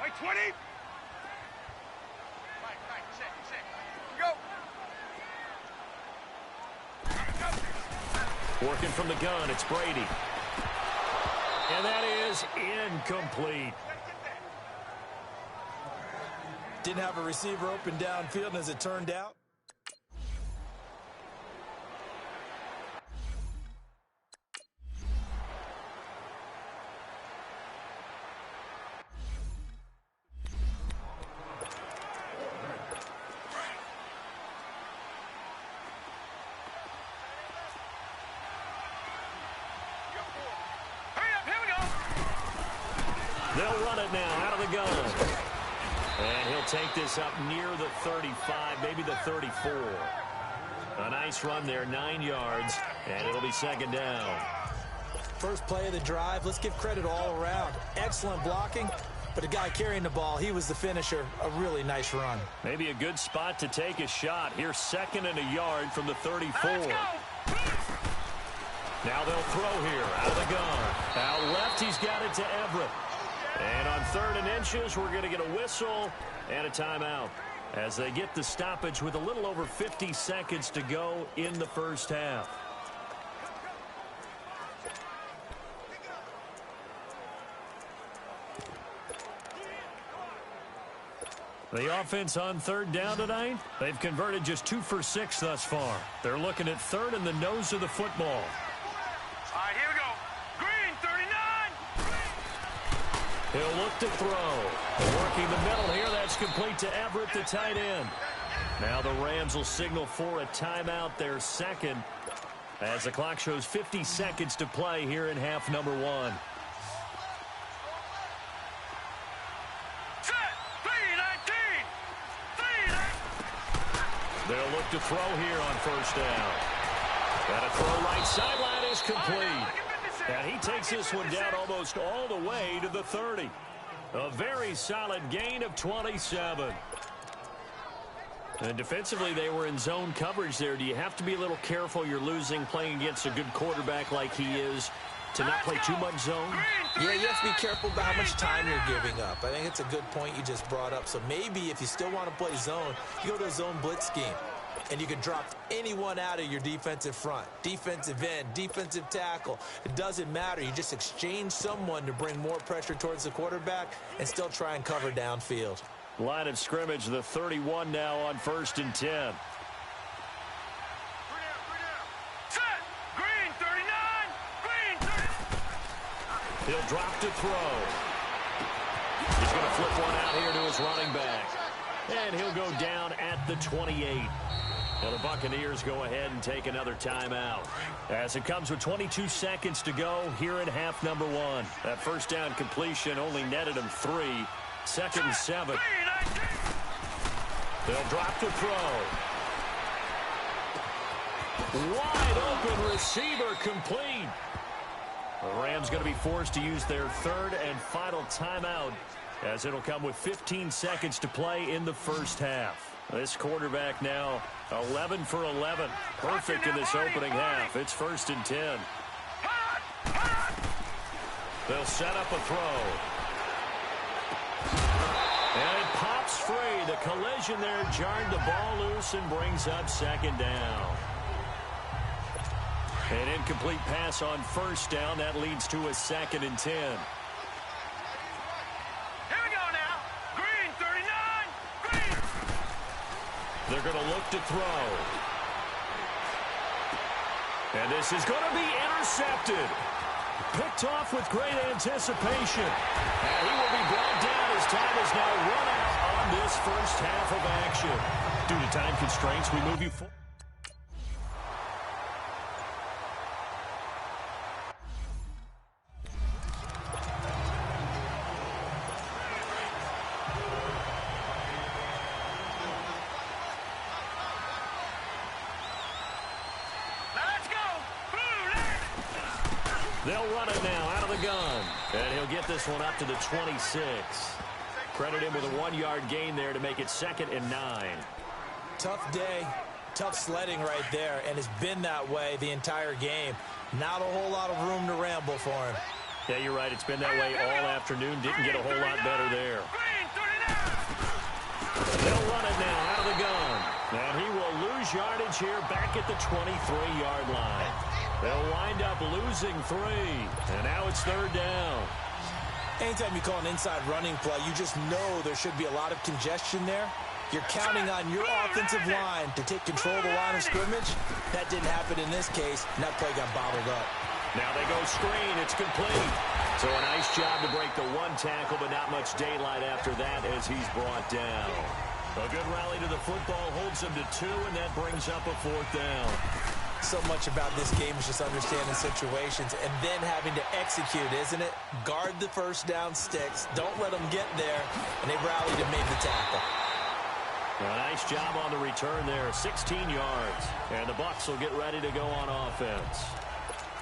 Like 20! Go! Working from the gun, it's Brady. And that is incomplete. Didn't have a receiver open downfield, and as it turned out, they'll run it now out of the gun. And he'll take this up near the 35, maybe the 34. A nice run there, 9 yards, and it'll be 2nd down. first play of the drive, let's give credit all around. Excellent blocking, but the guy carrying the ball, he was the finisher. A really nice run. Maybe a good spot to take a shot. Here's 2nd and a yard from the 34. Now they'll throw here out of the gun. Out left, he's got it to Everett. And on 3rd and inches, we're going to get a whistle and a timeout as they get the stoppage with a little over 50 seconds to go in the 1st half. The offense on 3rd down tonight, they've converted just 2 for 6 thus far. They're looking at 3rd and the nose of the football. All right, here we go. Green, 39! He'll look to throw. Working the middle here, that's complete to Everett, the tight end. Now the Rams will signal for a timeout, their 2nd, as the clock shows 50 seconds to play here in half number 1. They'll look to throw here on 1st down. And a throw right sideline is complete. And he takes this one down almost all the way to the 30. A very solid gain of 27. And defensively, they were in zone coverage there. Do you have to be a little careful? You're losing playing against a good quarterback like he is to not play too much zone? Yeah, you have to be careful about how much time you're giving up. I think it's a good point you just brought up. So maybe if you still want to play zone, you go to a zone blitz scheme. And you can drop anyone out of your defensive front. Defensive end, defensive tackle. It doesn't matter. You just exchange someone to bring more pressure towards the quarterback and still try and cover downfield. Line of scrimmage, the 31 now on 1st and 10. Set. Green 39. Green 30. He'll drop to throw. He's going to flip one out here to his running back. And he'll go down at the 28. Now the Buccaneers go ahead and take another timeout. As it comes with 22 seconds to go here in half number 1. That first down completion only netted him 3. 2nd and 7. They'll drop to throw. Wide open receiver complete. The Rams going to be forced to use their 3rd and final timeout as it'll come with 15 seconds to play in the first half. This quarterback now 11 for 11. Perfect in this opening half. It's 1st and 10. They'll set up a throw. And it pops free. The collision there jarred the ball loose and brings up 2nd down. An incomplete pass on 1st down. That leads to a 2nd and 10. They're going to look to throw. And this is going to be intercepted. Picked off with great anticipation. And he will be brought down as time is now run out on this first half of action. Due to time constraints, we move you forward. They'll run it now out of the gun. And he'll get this one up to the 26. Credit him with a 1-yard gain there to make it 2nd and 9. Tough day, tough sledding right there, and it's been that way the entire game. Not a whole lot of room to ramble for him. Yeah, you're right. It's been that way all afternoon. Didn't get a whole lot better there. They'll run it now out of the gun. And he will lose yardage here back at the 23-yard line. They'll wind up losing 3. And now it's 3rd down. Anytime you call an inside running play, you just know there should be a lot of congestion there. You're counting on your offensive line to take control of the line of scrimmage. That didn't happen in this case, and that play got bottled up. Now they go screen. It's complete. So a nice job to break the 1 tackle, but not much daylight after that as he's brought down. A good rally to the football holds him to 2, and that brings up a 4th down. So much about this game is just understanding situations and then having to execute, isn't it? Guard the first down sticks. Don't let them get there. And they rallied and made the tackle. A nice job on the return there. 16 yards. And the Bucs will get ready to go on offense.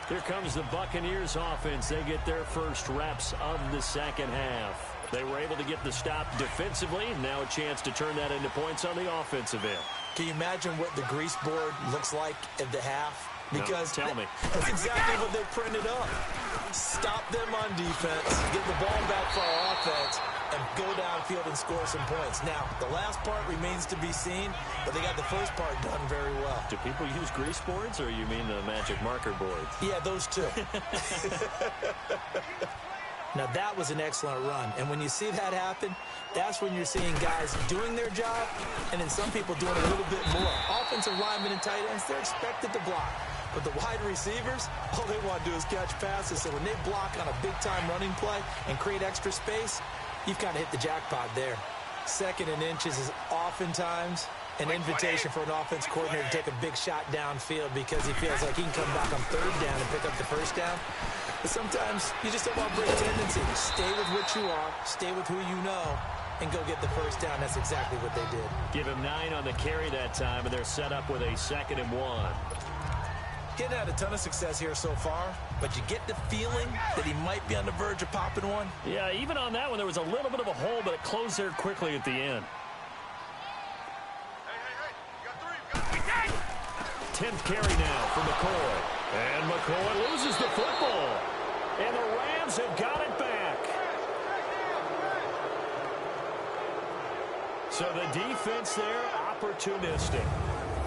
Here comes the Buccaneers offense. They get their first reps of the second half. They were able to get the stop defensively. Now a chance to turn that into points on the offensive end. Can you imagine what the grease board looks like at the half? Because no, tell me. That's exactly what they printed up. Stop them on defense, get the ball back for our offense, and go downfield and score some points. Now, the last part remains to be seen, but they got the first part done very well. Do people use grease boards, or you mean the magic marker boards? Yeah, those two. Now, that was an excellent run. And when you see that happen, that's when you're seeing guys doing their job and then some people doing a little bit more. Offensive linemen and tight ends, they're expected to block. But the wide receivers, all they want to do is catch passes. So when they block on a big-time running play and create extra space, you've kind of hit the jackpot there. 2nd and inches is oftentimes an invitation for an offense coordinator to take a big shot downfield because he feels like he can come back on 3rd down and pick up the first down. But sometimes you just don't want to break tendency. Stay with what you are, stay with who you know, and go get the first down. That's exactly what they did. Give him 9 on the carry that time, and they're set up with a 2nd and 1. Getting had a ton of success here so far, but you get the feeling that he might be on the verge of popping one. Yeah, even on that one, there was a little bit of a hole, but it closed there quickly at the end. Hey, 10th carry now for McCoy. And McCoy loses the football. And the Rams have got it back. So the defense there, opportunistic.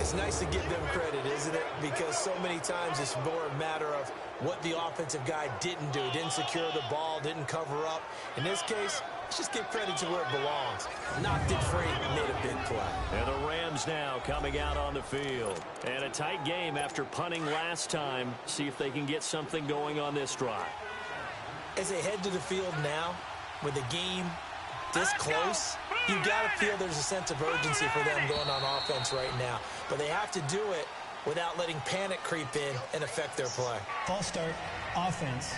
It's nice to give them credit, isn't it? Because so many times it's more a matter of what the offensive guy didn't do. Didn't secure the ball, didn't cover up. In this case, let's just give credit to where it belongs. Knocked it free, made a big play. And the Rams now coming out on the field. And a tight game after punting last time. See if they can get something going on this drive. As they head to the field now, with the game this close, you got to feel there's a sense of urgency for them going on offense right now. But they have to do it without letting panic creep in and affect their play. False start, offense.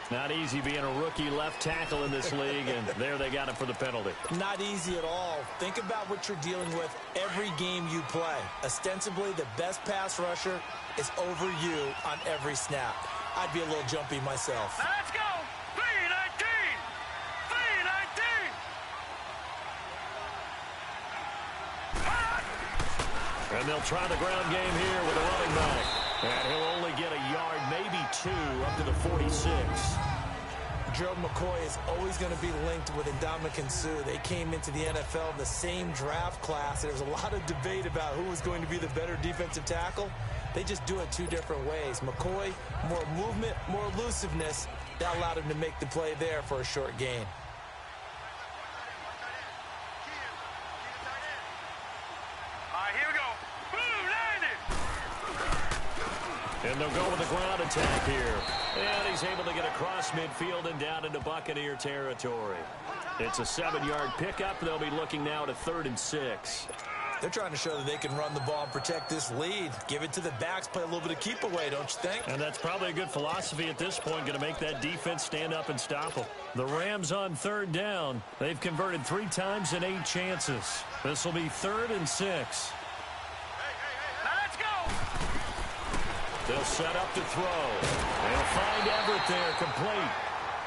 Not easy being a rookie left tackle in this league, and there they got it for the penalty. Not easy at all. Think about what you're dealing with every game you play. Ostensibly, the best pass rusher is over you on every snap. I'd be a little jumpy myself. let's go. 319. 319. And they'll try the ground game here with a running back. And he'll only get a yard, maybe 2, up to the 46. Joe McCoy is always going to be linked with Ndamukong Suh. They came into the NFL in the same draft class. There's a lot of debate about who was going to be the better defensive tackle. They just do it two different ways. McCoy, more movement, more elusiveness. That allowed him to make the play there for a short gain. All right, here we go. Boom, landed. And they'll go with the ground attack here. And he's able to get across midfield and down into Buccaneer territory. It's a 7-yard pickup. They'll be looking now to 3rd and 6. They're trying to show that they can run the ball and protect this lead. Give it to the backs, play a little bit of keep away, don't you think? And that's probably a good philosophy at this point, going to make that defense stand up and stop them. The Rams on 3rd down. They've converted 3 times in 8 chances. This will be 3rd and 6. Now let's go. They'll set up to throw. They'll find Everett there, complete.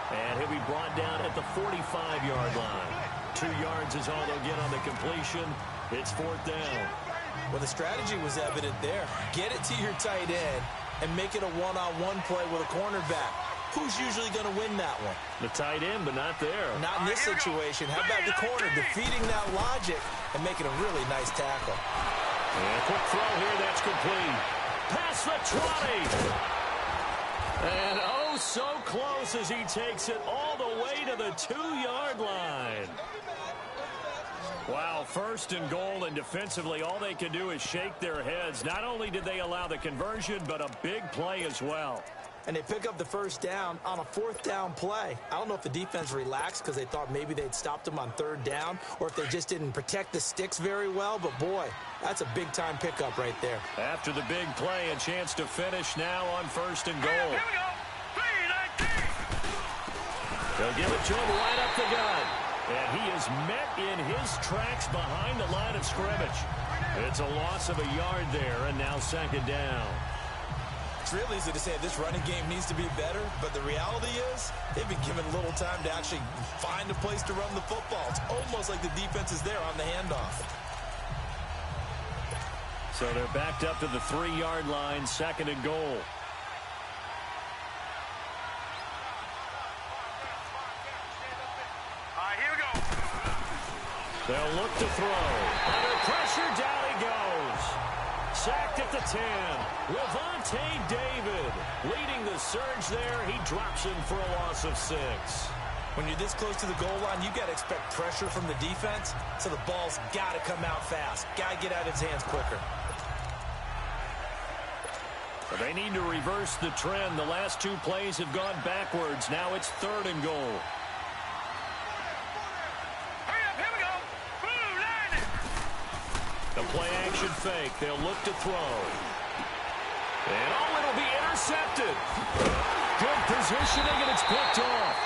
And he'll be brought down at the 45-yard line. 2 yards is all they'll get on the completion. It's 4th down. Well, the strategy was evident there. Get it to your tight end and make it a one-on-one play with a cornerback. Who's usually going to win that one? The tight end, but not there. Not in this situation. How about the corner defeating that logic and making a really nice tackle? And a quick throw here, that's complete. Past the 20. And oh, so close as he takes it all the way to the 2-yard line. Wow, 1st and goal, and defensively all they can do is shake their heads. Not only did they allow the conversion, but a big play as well. And they pick up the 1st down on a 4th down play. I don't know if the defense relaxed because they thought maybe they'd stopped them on 3rd down or if they just didn't protect the sticks very well. But, boy, that's a big-time pickup right there. After the big play, a chance to finish now on 1st and goal. Here we go. 319. They'll give it to him right up the gut. And he is met in his tracks behind the line of scrimmage. It's a loss of a yard there, and now 2nd down. It's real easy to say this running game needs to be better, but the reality is they've been given little time to actually find a place to run the football. It's almost like the defense is there on the handoff. So they're backed up to the 3-yard line, 2nd and goal. They'll look to throw. Under pressure, down he goes. Sacked at the 10. Levante David leading the surge there. He drops him for a loss of 6. When you're this close to the goal line, you got to expect pressure from the defense, so the ball's got to come out fast. Got to get out of his hands quicker. But they need to reverse the trend. The last 2 plays have gone backwards. Now it's 3rd and goal. The play-action fake. They'll look to throw. And oh, it'll be intercepted. Good positioning, and it's picked off.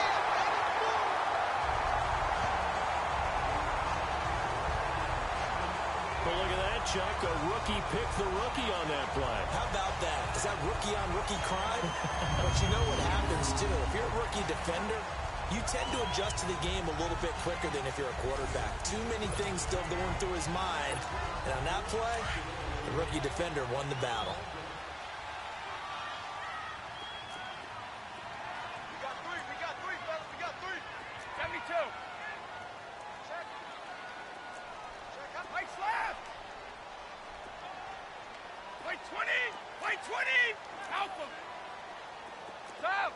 But look at that. Belichick, a rookie picked the rookie on that play. How about that? Is that rookie-on-rookie crime? But you know what happens, too. If you're a rookie defender, you tend to adjust to the game a little bit quicker than if you're a quarterback. Too many things still going through his mind. And on that play, the rookie defender won the battle. We got three, fellas. We got three. 72. Check. Check up. Right slap. Play 20. Play 20. Alpha. Stop.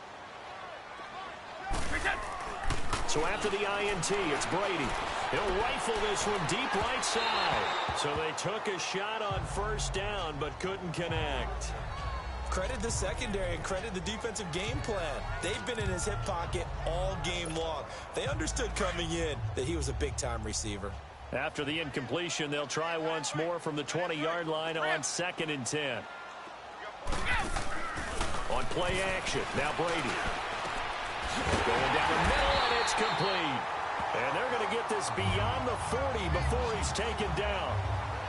So after the INT, it's Brady. He'll rifle this one deep right side. So they took a shot on first down, but couldn't connect. Credit the secondary and credit the defensive game plan. They've been in his hip pocket all game long. They understood coming in that he was a big-time receiver. After the incompletion, they'll try once more from the 20-yard line on 2nd and 10. On play action, now Brady. Going down the middle, and it's complete. And they're going to get this beyond the 40 before he's taken down.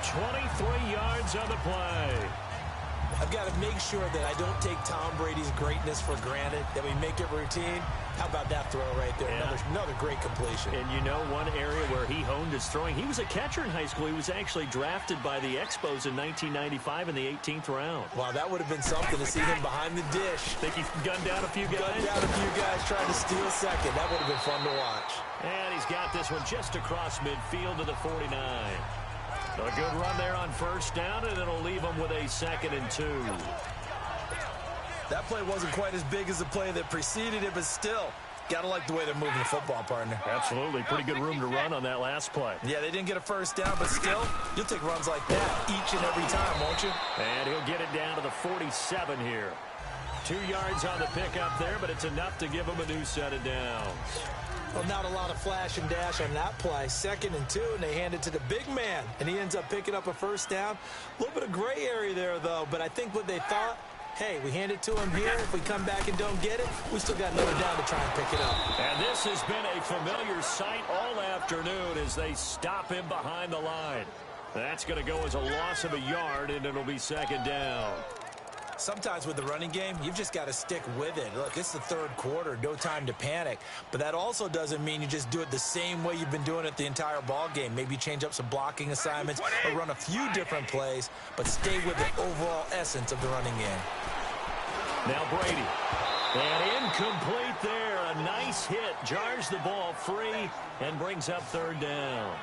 23 yards on the play. I've got to make sure that I don't take Tom Brady's greatness for granted, that we make it routine. How about that throw right there? Yeah. Another great completion. And you know one area where he honed his throwing? He was a catcher in high school. He was actually drafted by the Expos in 1995 in the 18th round. Wow, that would have been something to see him behind the dish. Think he gunned down a few guys? Gunned down a few guys trying to steal second. That would have been fun to watch. And he's got this one just across midfield to the 49. A good run there on first down, and it'll leave him with a 2nd and 2. That play wasn't quite as big as the play that preceded it, but still, gotta like the way they're moving the football, partner. Absolutely. Pretty good room to run on that last play. Yeah, they didn't get a first down, but still, you'll take runs like that each and every time, won't you? And he'll get it down to the 47 here. 2 yards on the pickup there, but it's enough to give him a new set of downs. Well, not a lot of flash and dash on that play. 2nd and 2, and they hand it to the big man, and he ends up picking up a first down. A little bit of gray area there, though, but I think what they thought, hey, we hand it to him here. If we come back and don't get it, we still got another down to try and pick it up. And this has been a familiar sight all afternoon as they stop him behind the line. That's going to go as a loss of a yard, and it'll be 2nd down. Sometimes with the running game, you've just got to stick with it. Look, it's the 3rd quarter, no time to panic. But that also doesn't mean you just do it the same way you've been doing it the entire ball game. Maybe change up some blocking assignments or run a few different plays, but stay with the overall essence of the running game. Now Brady. And incomplete there. A nice hit. Jars the ball free and brings up 3rd down.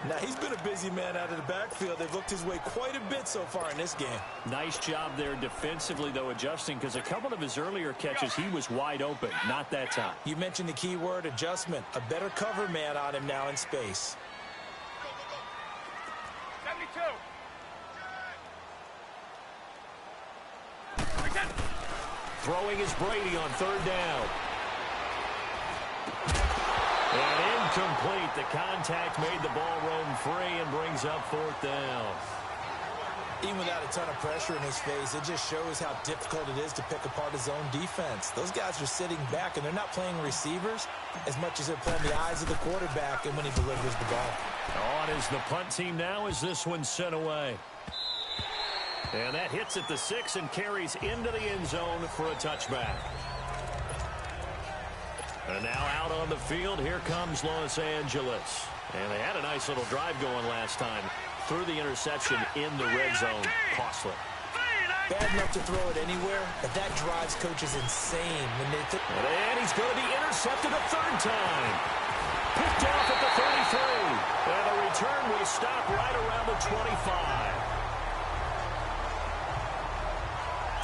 Now, he's been a busy man out of the backfield. They've looked his way quite a bit so far in this game. Nice job there defensively, though, adjusting, because a couple of his earlier catches, he was wide open. Not that time. You mentioned the key word, adjustment. A better cover man on him now in space. 72. Throwing is Brady on 3rd down. And incomplete. The contact made the ball roam free and brings up 4th down. Even without a ton of pressure in his face, it just shows how difficult it is to pick apart his own defense. Those guys are sitting back, and they're not playing receivers as much as they're playing the eyes of the quarterback and when he delivers the ball. On is the punt team now as this one's sent away. And that hits at the 6 and carries into the end zone for a touchback. And now out on the field, here comes Los Angeles. And they had a nice little drive going last time. Through the interception in the red zone. Costly. Bad enough to throw it anywhere, but that drives coaches insane when they think. And he's going to be intercepted a 3rd time. Picked off at the 33. And the return will stop right around the 25.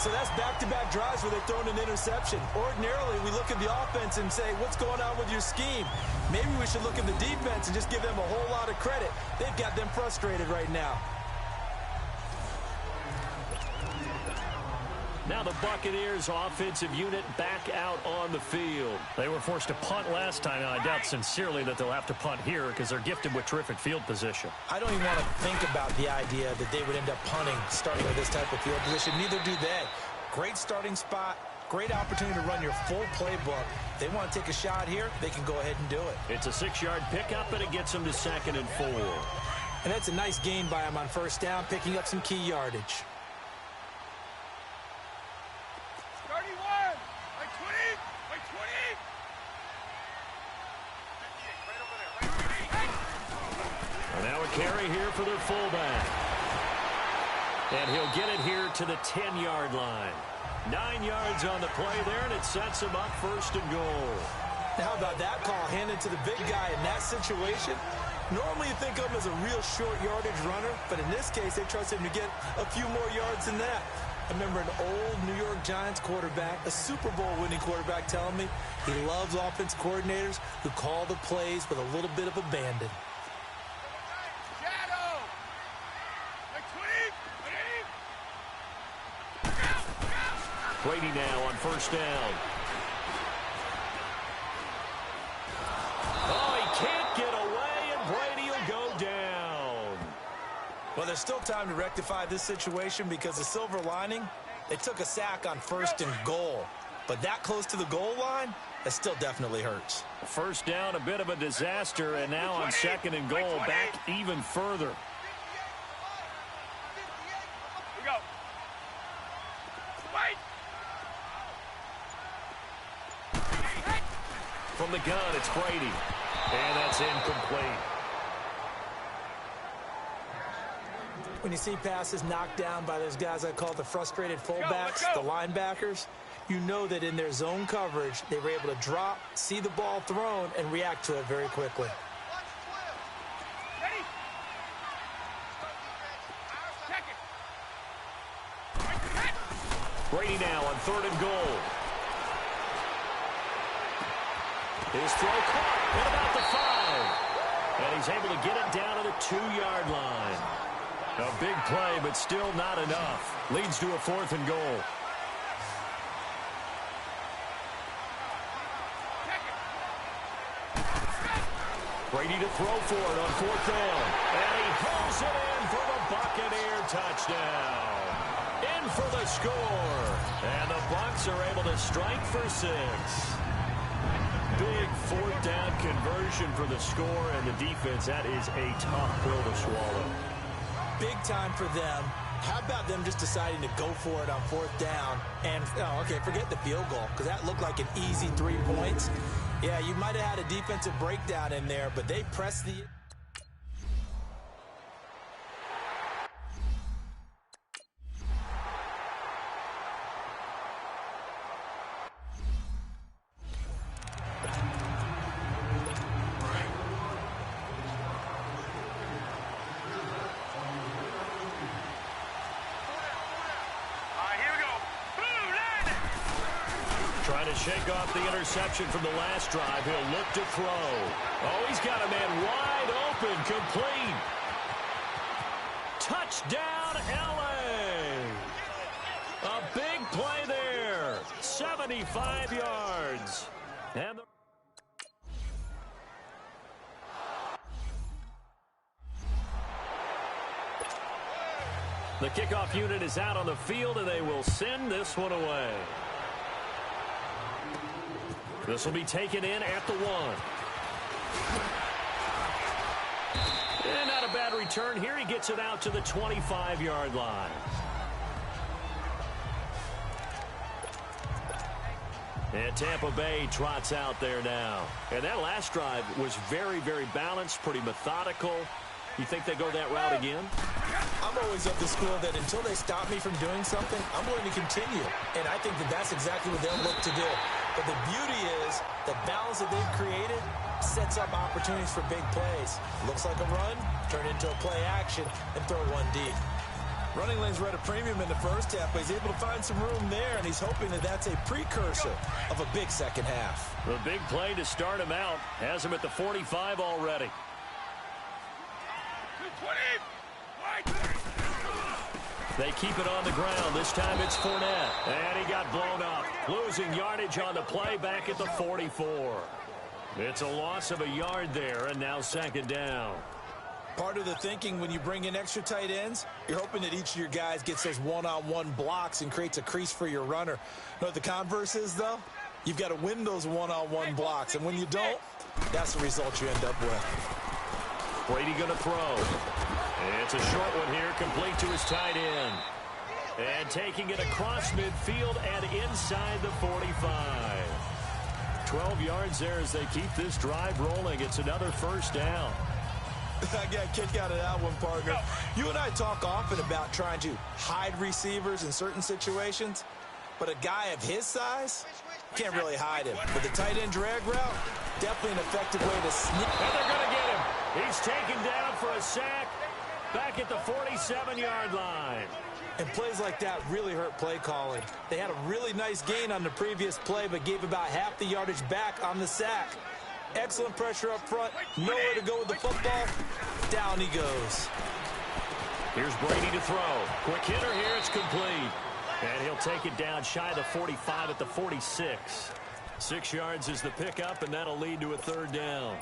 So that's back-to-back drives where they've thrown an interception. Ordinarily, we look at the offense and say, what's going on with your scheme? Maybe we should look at the defense and just give them a whole lot of credit. They've got them frustrated right now. Now the Buccaneers offensive unit back out on the field. They were forced to punt last time, and I doubt sincerely that they'll have to punt here because they're gifted with terrific field position. I don't even want to think about the idea that they would end up punting starting with this type of field position. Neither do they. Great starting spot, great opportunity to run your full playbook. If they want to take a shot here, they can go ahead and do it. It's a 6-yard pickup, and it gets them to 2nd and 4. And that's a nice gain by him on first down, picking up some key yardage. 31, like 20, like 20. 58, right over there. And now a carry here for their fullback. And he'll get it here to the 10-yard line. 9 yards on the play there, and it sets him up first and goal. How about that call handed to the big guy in that situation? Normally you think of him as a real short yardage runner, but in this case they trust him to get a few more yards than that. I remember an old New York Giants quarterback, a Super Bowl winning quarterback, telling me he loves offense coordinators who call the plays with a little bit of abandon. Shadow. Like 20, Brady now on first down. Oh, he can't get away, and Brady will go down. Well, there's still time to rectify this situation because the silver lining, they took a sack on first and goal. But that close to the goal line, that still definitely hurts. First down, a bit of a disaster, and now on second and goal, back even further. we go. Wait. From the gun, it's Brady. And that's incomplete. When you see passes knocked down by those guys I call the frustrated fullbacks, the linebackers, you know that in their zone coverage, they were able to drop, see the ball thrown, and react to it very quickly. Ready? Check it. Brady now on third and goal. His throw caught at about the 5. And he's able to get it down to the 2-yard line. A big play, but still not enough. Leads to a fourth and goal. Brady to throw for it on fourth down. And he hauls it in for the Buccaneer touchdown. In for the score. And the Bucs are able to strike for 6. Big fourth down conversion for the score, and the defense, that is a tough pill to swallow. Big time for them. How about them just deciding to go for it on fourth down? And, oh, okay, forget the field goal, because that looked like an easy 3 points. Yeah, you might have had a defensive breakdown in there, but they pressed the... Trying to shake off the interception from the last drive. He'll look to throw. Oh, he's got a man wide open, complete. Touchdown, L.A. A big play there. 75 yards. And the kickoff unit is out on the field, and they will send this one away. This will be taken in at the 1. And not a bad return here. He gets it out to the 25-yard line. And Tampa Bay trots out there now. And that last drive was very, very balanced, pretty methodical. You think they go that route again? I'm always of the school that until they stop me from doing something, I'm going to continue. And I think that that's exactly what they'll look to do. But the beauty is the balance that they've created sets up opportunities for big plays. Looks like a run, turn into a play action, and throw one deep. Running lanes were at a premium in the first half, but he's able to find some room there, and he's hoping that that's a precursor of a big second half. The big play to start him out has him at the 45 already. 20. They keep it on the ground. This time it's Fournette. And he got blown up. Losing yardage on the play back at the 44. It's a loss of a yard there, and now second down. Part of the thinking when you bring in extra tight ends, you're hoping that each of your guys gets those one-on-one blocks and creates a crease for your runner. You know what the converse is, though? You've got to win those one-on-one blocks, and when you don't, that's the result you end up with. Brady going to throw. It's a short one here, complete to his tight end. And taking it across midfield and inside the 45. 12 yards there as they keep this drive rolling. It's another first down. I got a kick out of that one, partner. You and I talk often about trying to hide receivers in certain situations, but a guy of his size can't really hide him. But the tight end drag route, definitely an effective way to sneak. And they're going to get him. He's taken down for a sack back at the 47-yard line. And plays like that really hurt play calling. They had a really nice gain on the previous play, but gave about half the yardage back on the sack. Excellent pressure up front. Nowhere to go with the football. Down he goes. Here's Brady to throw. Quick hitter here. It's complete. And he'll take it down shy of the 45 at the 46. 6 yards is the pickup, and that'll lead to a third down.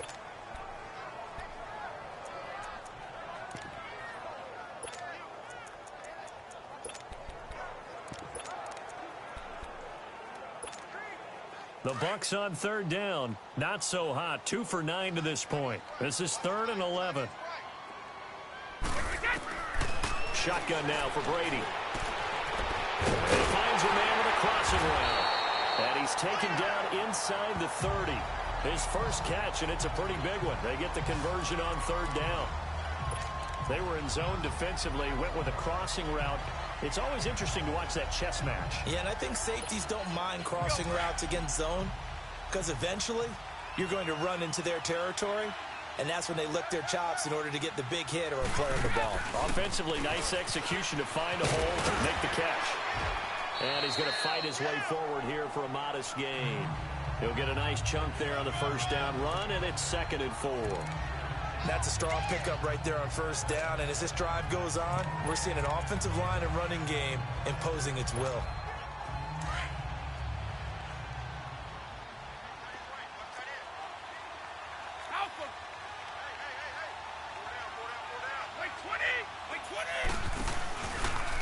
The Bucs on third down. Not so hot. 2 for 9 to this point. This is 3rd and 11. Shotgun now for Brady. And he finds a man with a crossing route. And he's taken down inside the 30. His first catch, and it's a pretty big one. They get the conversion on third down. They were in zone defensively, went with a crossing route. It's always interesting to watch that chess match. Yeah, and I think safeties don't mind crossing routes against zone because eventually you're going to run into their territory, and that's when they lick their chops in order to get the big hit or a play on the ball. Offensively, nice execution to find a hole and make the catch. And he's going to fight his way forward here for a modest gain. He'll get a nice chunk there on the first down run, and it's 2nd and 4. That's a strong pickup right there on first down, and as this drive goes on, we're seeing an offensive line and running game imposing its will.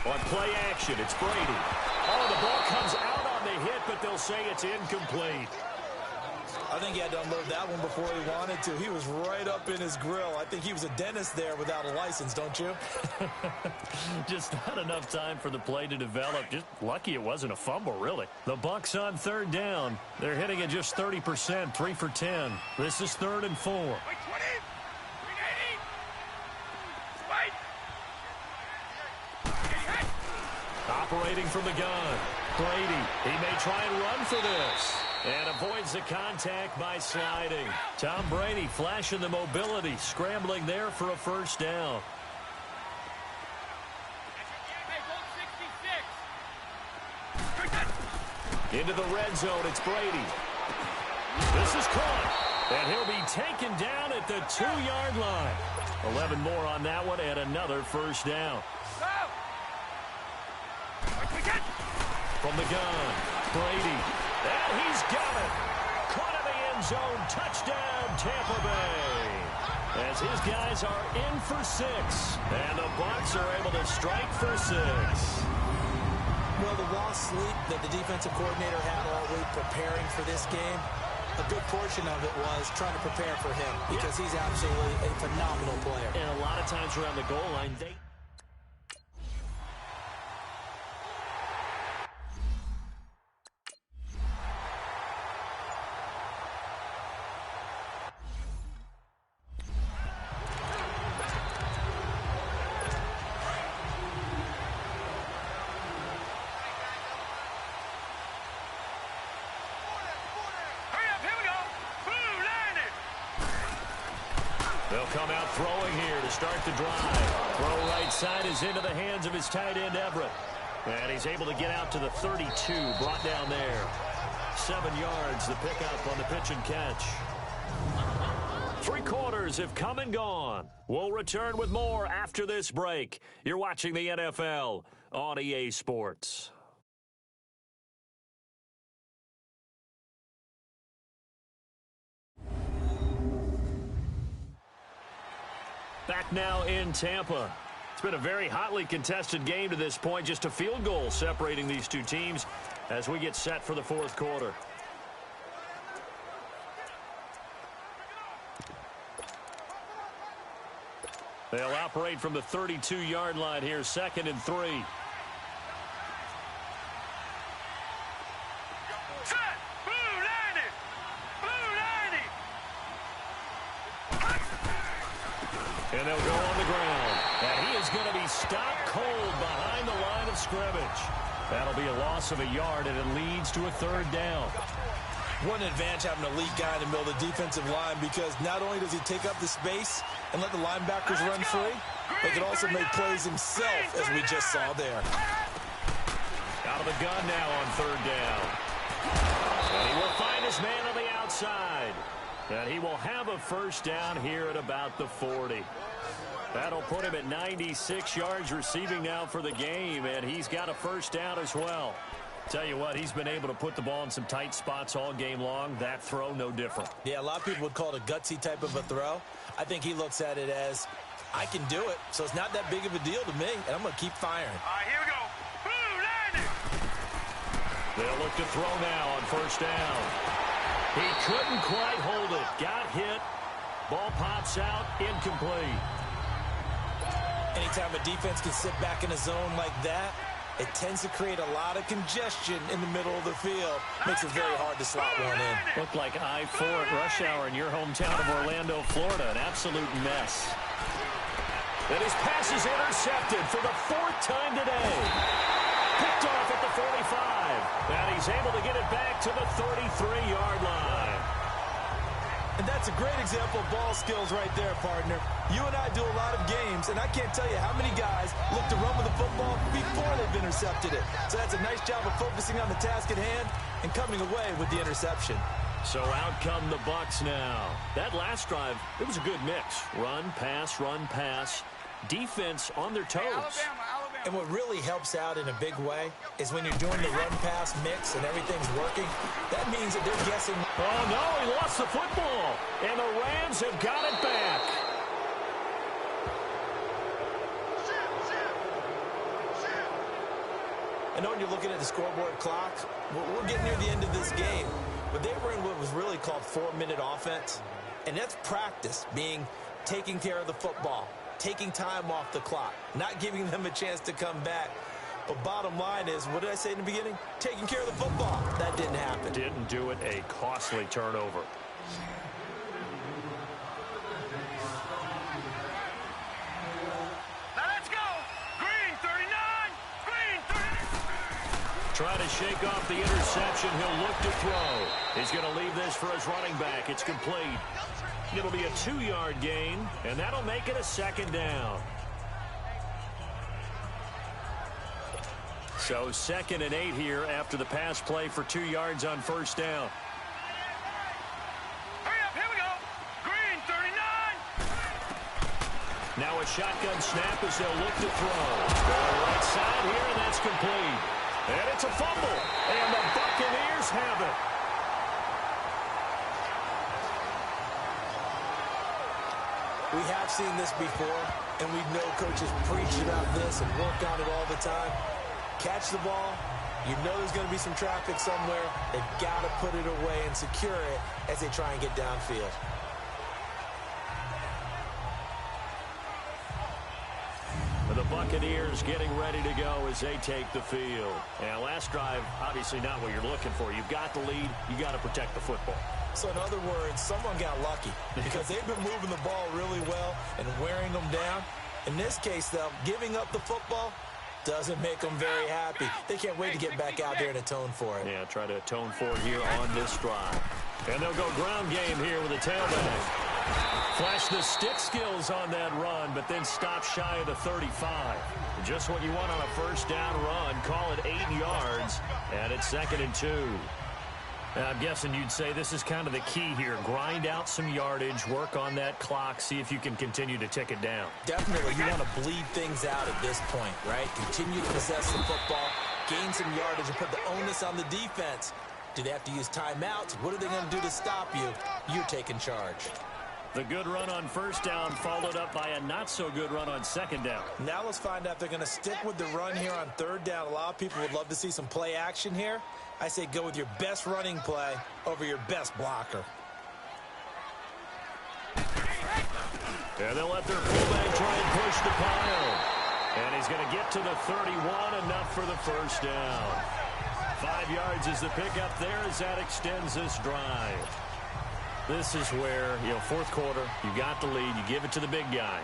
On play action, it's Brady. Oh, the ball comes out on the hit, but they'll say it's incomplete. I think he had to unload that one before he wanted to. He was right up in his grill. I think he was a dentist there without a license, don't you? Just not enough time for the play to develop. Just lucky it wasn't a fumble, really. The Bucs on third down. They're hitting at just 30%, 3 for 10. This is 3rd and 4. Operating from the gun. Brady, he may try and run for this. And avoids the contact by sliding. Tom Brady flashing the mobility, scrambling there for a first down. Into the red zone, it's Brady. This is caught, and he'll be taken down at the 2-yard line. 11 more on that one, and another first down. From the gun, Brady. And he's got it. Caught in the end zone. Touchdown, Tampa Bay. As his guys are in for 6. And the Bucs are able to strike for 6. Well, the lost sleep that the defensive coordinator had all week preparing for this game, a good portion of it was trying to prepare for him because he's absolutely a phenomenal player. And a lot of times around the goal line, they... They'll come out throwing here to start the drive. Throw right side is into the hands of his tight end, Everett. And he's able to get out to the 32, brought down there. 7 yards, the pickup on the pitch and catch. 3 quarters have come and gone. We'll return with more after this break. You're watching the NFL on EA Sports. Back now in Tampa. It's been a very hotly contested game to this point. Just a field goal separating these two teams as we get set for the 4th quarter. They'll operate from the 32-yard line here, 2nd and 3. And they'll go on the ground. And he is going to be stopped cold behind the line of scrimmage. That'll be a loss of a yard, and it leads to a 3rd down. One advantage having an elite guy in the middle of the defensive line, because not only does he take up the space and let the linebackers run free, but can also make plays himself, as we just saw there. Out of the gun now on 3rd down. And he will find his man on the outside. And he will have a 1st down here at about the 40. That'll put him at 96 yards receiving now for the game, and he's got a 1st down as well. Tell you what, he's been able to put the ball in some tight spots all game long. That throw, no different. Yeah, a lot of people would call it a gutsy type of a throw. I think he looks at it as, I can do it, so it's not that big of a deal to me, and I'm going to keep firing. All right, here we go. Landing. They'll look to throw now on 1st down. He couldn't quite hold it. Got hit. Ball pops out. Incomplete. Anytime a defense can sit back in a zone like that, it tends to create a lot of congestion in the middle of the field. Makes it very hard to slot one in. Looked like I-4 at rush hour in your hometown of Orlando, Florida. An absolute mess. And his pass is intercepted for the 4th time today. Picked off at the 45. And he's able to get it back to the 33-yard line. And that's a great example of ball skills right there, partner. You and I do a lot of games, and I can't tell you how many guys look to run with the football before they've intercepted it. So that's a nice job of focusing on the task at hand and coming away with the interception. So out come the Bucs now. That last drive, it was a good mix. Run, pass, defense on their toes. Alabama. And what really helps out in a big way is when you're doing the run-pass mix and everything's working, that means that they're guessing. Oh, no, he lost the football. And the Rams have got it back. I know when you're looking at the scoreboard clock, we're getting near the end of this game, but they were in what was really called 4-minute offense, and that's practice, being taking care of the football, taking time off the clock, not giving them a chance to come back. But bottom line is, what did I say in the beginning? Taking care of the football. That didn't happen. Didn't do it. A costly turnover. Now let's go. Green 39. Green 39. Try to shake off the interception. He'll look to throw. He's going to leave this for his running back. It's complete. It'll be a 2-yard gain, and that'll make it a 2nd down. So 2nd and 8 here after the pass play for 2 yards on 1st down. Hurry up, here we go. Green 39. Now a shotgun snap as they'll look to throw. Right side here, and that's complete. And it's a fumble, and the Buccaneers have it. We have seen this before, and we know coaches preach about this and work on it all the time. Catch the ball. You know there's going to be some traffic somewhere. They've got to put it away and secure it as they try and get downfield. The Buccaneers getting ready to go as they take the field. And last drive, obviously not what you're looking for. You've got the lead. You got to protect the football. So in other words, someone got lucky because they've been moving the ball really well and wearing them down. In this case, though, giving up the football doesn't make them very happy. They can't wait to get back out there and atone for it. Yeah, try to atone for it here on this drive. And they'll go ground game here with a tailback. Flash the stick skills on that run, but then stop shy of the 35. Just what you want on a 1st down run. Call it 8 yards, and it's 2nd and 2. I'm guessing you'd say this is kind of the key here. Grind out some yardage, work on that clock, see if you can continue to tick it down. Definitely, you want to bleed things out at this point, right? Continue to possess the football, gain some yardage, and put the onus on the defense. Do they have to use timeouts? What are they going to do to stop you? You're taking charge. The good run on 1st down followed up by a not-so-good run on 2nd down. Now let's find out if they're going to stick with the run here on 3rd down. A lot of people would love to see some play action here. I say go with your best running play over your best blocker. And they'll let their fullback try and push the pile. And he's going to get to the 31, enough for the first down. 5 yards is the pickup there as that extends this drive. This is where, fourth quarter, you got the lead, you give it to the big guy.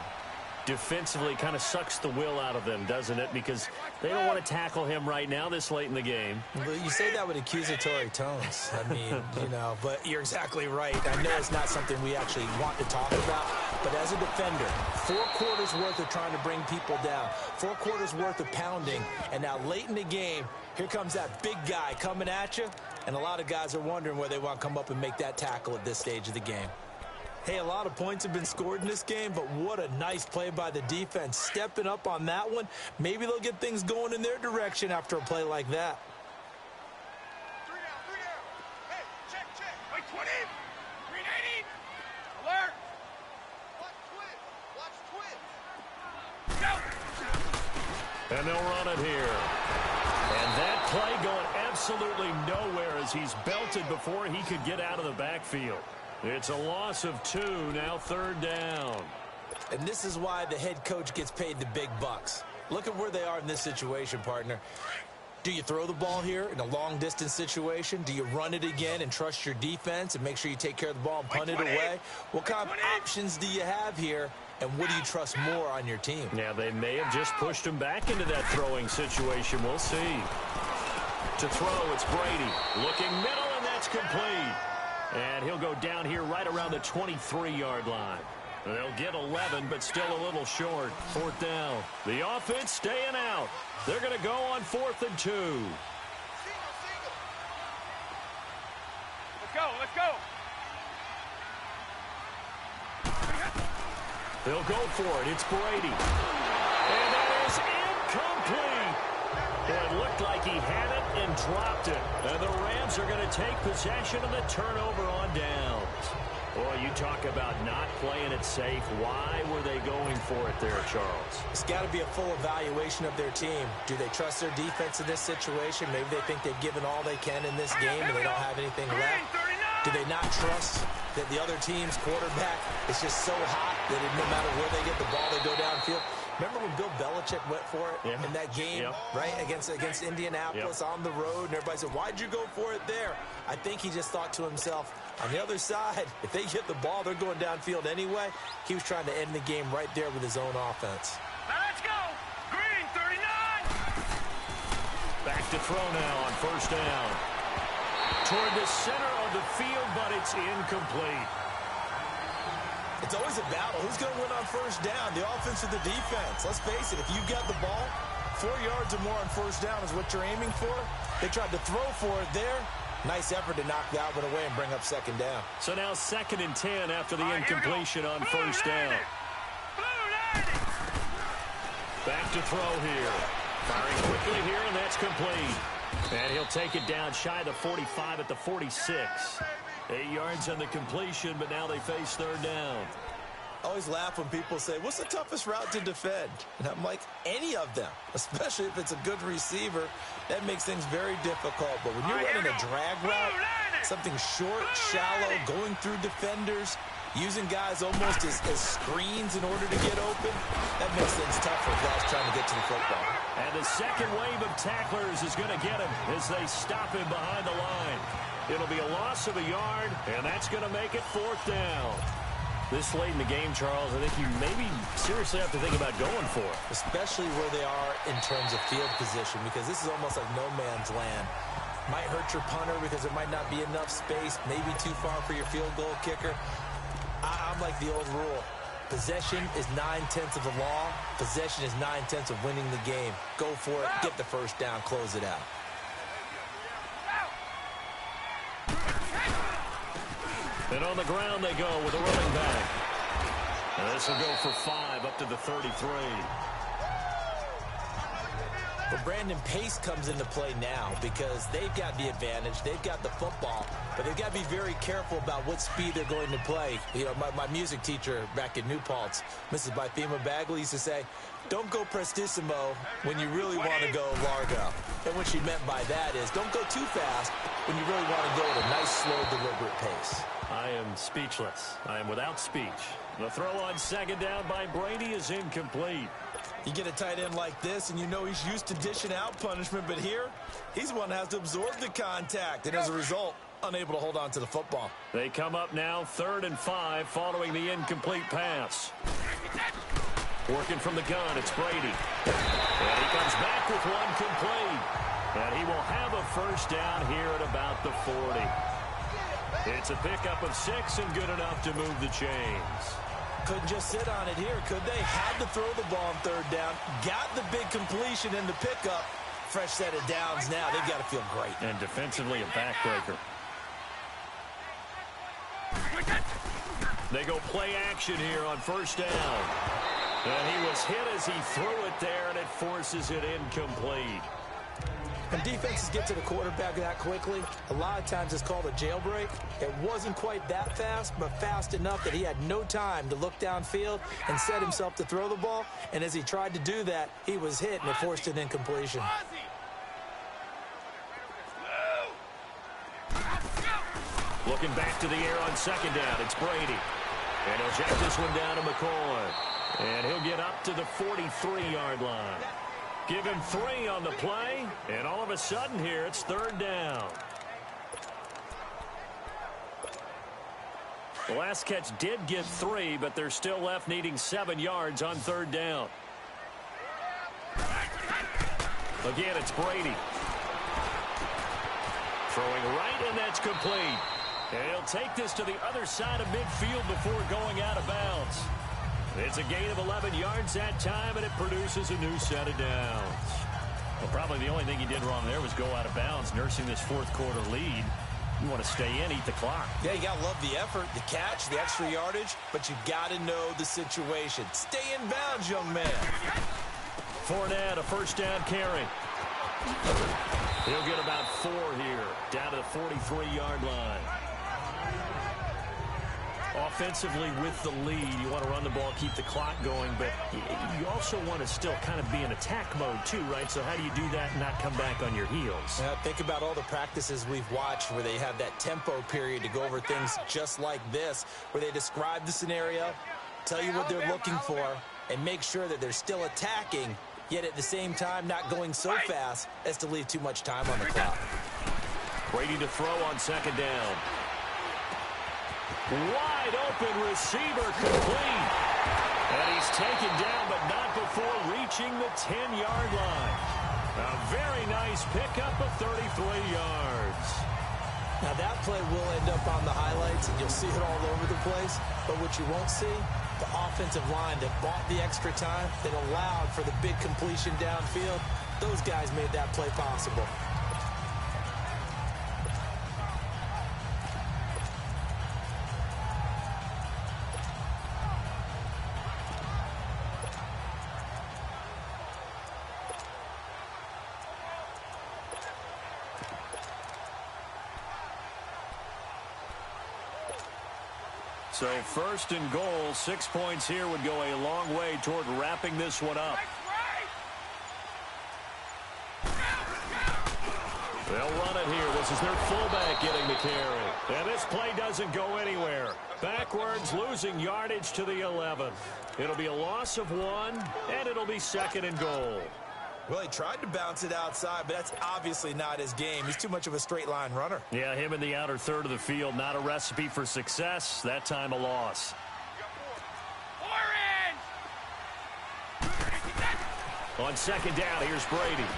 Defensively kind of sucks the will out of them, doesn't it? Because they don't want to tackle him right now this late in the game. Well, you say that with accusatory tones. I mean, but you're exactly right. I know it's not something we actually want to talk about, but as a defender, 4 quarters worth of trying to bring people down, 4 quarters worth of pounding, and now late in the game, here comes that big guy coming at you, and a lot of guys are wondering where they want to come up and make that tackle at this stage of the game. Hey, a lot of points have been scored in this game, but what a nice play by the defense. Stepping up on that one, maybe they'll get things going in their direction after a play like that. 3 down. Hey, check. Wait, 20. 380. Alert. Watch twin. Go. And they'll run it here. And that play going absolutely nowhere as he's belted before he could get out of the backfield. It's a loss of 2, now 3rd down. And this is why the head coach gets paid the big bucks. Look at where they are in this situation, partner. Do you throw the ball here in a long-distance situation? Do you run it again and trust your defense and make sure you take care of the ball and punt it away? What kind of options do you have here, and what do you trust more on your team? Yeah, they may have just pushed him back into that throwing situation. We'll see. To throw, it's Brady. Looking middle, and that's complete. And he'll go down here right around the 23-yard line. They'll get 11, but still a little short. 4th down. The offense staying out. They're going to go on 4th and 2. Let's go. They'll go for it. It's Brady. And that is incomplete. It looked like he had it and dropped it. And the Rams are going to take possession of the turnover on downs. Boy, you talk about not playing it safe. Why were they going for it there, Charles? It's got to be a full evaluation of their team. Do they trust their defense in this situation? Maybe they think they've given all they can in this game and they don't have anything left. Do they not trust that the other team's quarterback is just so hot that no matter where they get the ball, they go downfield? Remember when Bill Belichick went for it in that game, right, against Indianapolis on the road, and everybody said, why'd you go for it there? I think he just thought to himself, on the other side, if they get the ball, they're going downfield anyway. He was trying to end the game right there with his own offense. Now let's go. Green, 39. Back to throw now on 1st down. Toward the center of the field, but it's incomplete. It's always a battle. Who's going to win on 1st down, the offense or the defense? Let's face it, if you've got the ball, 4 yards or more on 1st down is what you're aiming for. They tried to throw for it there. Nice effort to knock that one away and bring up 2nd down. So now 2nd and 10 after the incompletion on 1st down. Back to throw here. Firing quickly here, and that's complete. And he'll take it down shy of the 45 at the 46. 8 yards on the completion, but now they face 3rd down. I always laugh when people say, what's the toughest route to defend? And I'm like, any of them, especially if it's a good receiver. That makes things very difficult. But when you're running a drag route, something short, shallow, going through defenders, using guys almost as screens in order to get open, that makes things tough for guys trying to get to the football. And the second wave of tacklers is going to get him as they stop him behind the line. It'll be a loss of a yard, and that's going to make it 4th down. This late in the game, Charles, I think you maybe seriously have to think about going for it. Especially where they are in terms of field position, because this is almost like no man's land. Might hurt your punter because there might not be enough space, maybe too far for your field goal kicker. I'm like the old rule. Possession is 9/10 of the law. Possession is 9/10 of winning the game. Go for it, get the 1st down, close it out. And on the ground they go with a running back. And this will go for 5 up to the 33. But Brandon, pace comes into play now because they've got the advantage. They've got the football, but they've got to be very careful about what speed they're going to play. You know, my music teacher back in New Paltz, Mrs. Bythema Bagley, used to say, don't go prestissimo when you really want to go largo. And what she meant by that is don't go too fast when you really want to go at a nice, slow, deliberate pace. I am speechless. I am without speech. The throw on second down by Brady is incomplete. You get a tight end like this, and you know he's used to dishing out punishment, but here, he's the one that has to absorb the contact, and as a result, unable to hold on to the football. They come up now 3rd and 5 following the incomplete pass. Working from the gun, it's Brady. And he comes back with one complete. And he will have a first down here at about the 40. It's a pickup of 6 and good enough to move the chains. Couldn't just sit on it here, could they? Had to throw the ball on 3rd down. Got the big completion in the pickup. Fresh set of downs now. They've got to feel great. And defensively a backbreaker. They go play action here on 1st down. And he was hit as he threw it there, and it forces it incomplete. When defenses get to the quarterback that quickly, a lot of times it's called a jailbreak. It wasn't quite that fast, but fast enough that he had no time to look downfield and set himself to throw the ball. And as he tried to do that, he was hit, and it forced an incompletion. Looking back to the air on 2nd down, it's Brady. And he'll check this one down to McCoy. And he'll get up to the 43-yard line. Give him 3 on the play, and all of a sudden here, it's 3rd down. The last catch did get 3, but they're still left needing 7 yards on 3rd down. Again, it's Brady. Throwing right, and that's complete. And he'll take this to the other side of midfield before going out of bounds. It's a gain of 11 yards that time, and it produces a new set of downs. Well, probably the only thing he did wrong there was go out of bounds, nursing this 4th quarter lead. You want to stay in, eat the clock. Yeah, you got to love the effort, the catch, the extra yardage, but you got to know the situation. Stay in bounds, young man. Fournette, a 1st down carry. He'll get about 4 here, down to the 43-yard line. Offensively with the lead, you want to run the ball, keep the clock going, but you also want to still kind of be in attack mode too, right? So how do you do that and not come back on your heels? Yeah, think about all the practices we've watched where they have that tempo period to go over things just like this, where they describe the scenario, tell you what they're looking for, and make sure that they're still attacking, yet at the same time not going so fast as to leave too much time on the clock. Brady to throw on 2nd down. Wide open receiver complete. And he's taken down, but not before reaching the 10-yard line. A very nice pickup of 33 yards. Now that play will end up on the highlights, and you'll see it all over the place. But what you won't see, the offensive line that bought the extra time, that allowed for the big completion downfield, those guys made that play possible. So 1st and goal, 6 points here would go a long way toward wrapping this one up. They'll run it here. This is their fullback getting the carry. And this play doesn't go anywhere. Backwards, losing yardage to the 11. It'll be a loss of 1, and it'll be 2nd and goal. Well, he tried to bounce it outside, but that's obviously not his game. He's too much of a straight-line runner. Yeah, him in the outer third of the field, not a recipe for success. That time a loss. On 2nd down, here's Brady.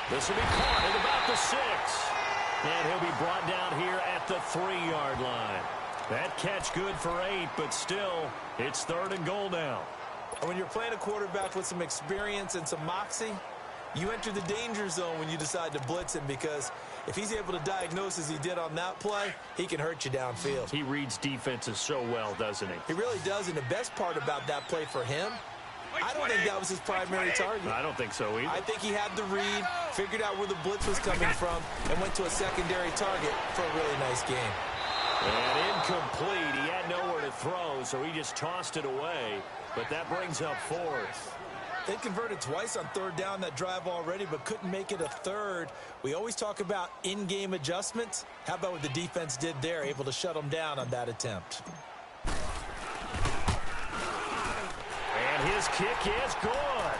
This will be caught at about the 6. And he'll be brought down here at the 3-yard line. That catch good for 8, but still, it's 3rd and goal now. And when you're playing a quarterback with some experience and some moxie, you enter the danger zone when you decide to blitz him, because if he's able to diagnose as he did on that play, he can hurt you downfield. He reads defenses so well, doesn't he? He really does, and the best part about that play for him, I don't think that was his primary target. I don't think so either. I think he had the read, figured out where the blitz was coming from, and went to a secondary target for a really nice game. And incomplete. He had nowhere to throw, so he just tossed it away. But that brings up fourth. They converted twice on third down that drive already, but couldn't make it a third. We always talk about in-game adjustments. How about what the defense did there, able to shut them down on that attempt? And his kick is good.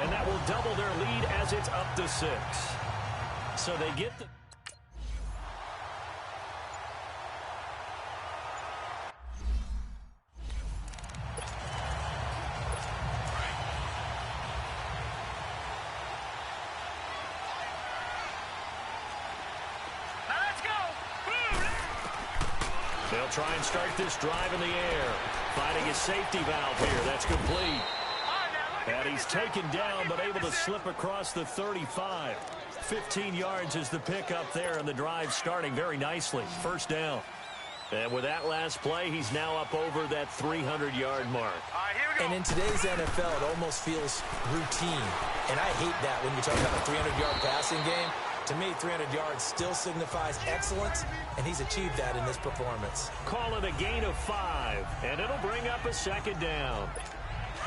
And that will double their lead as it's up to 6. So they get the... They'll try and start this drive in the air. Finding his safety valve here. That's complete. And he's taken down, but able to slip across the 35. 15 yards is the pickup there, and the drive starting very nicely. First down. And with that last play, he's now up over that 300-yard mark. And in today's NFL, it almost feels routine. And I hate that when you talk about a 300-yard passing game. To me, 300 yards still signifies excellence, and he's achieved that in this performance. Call it a gain of 5, and it'll bring up a second down.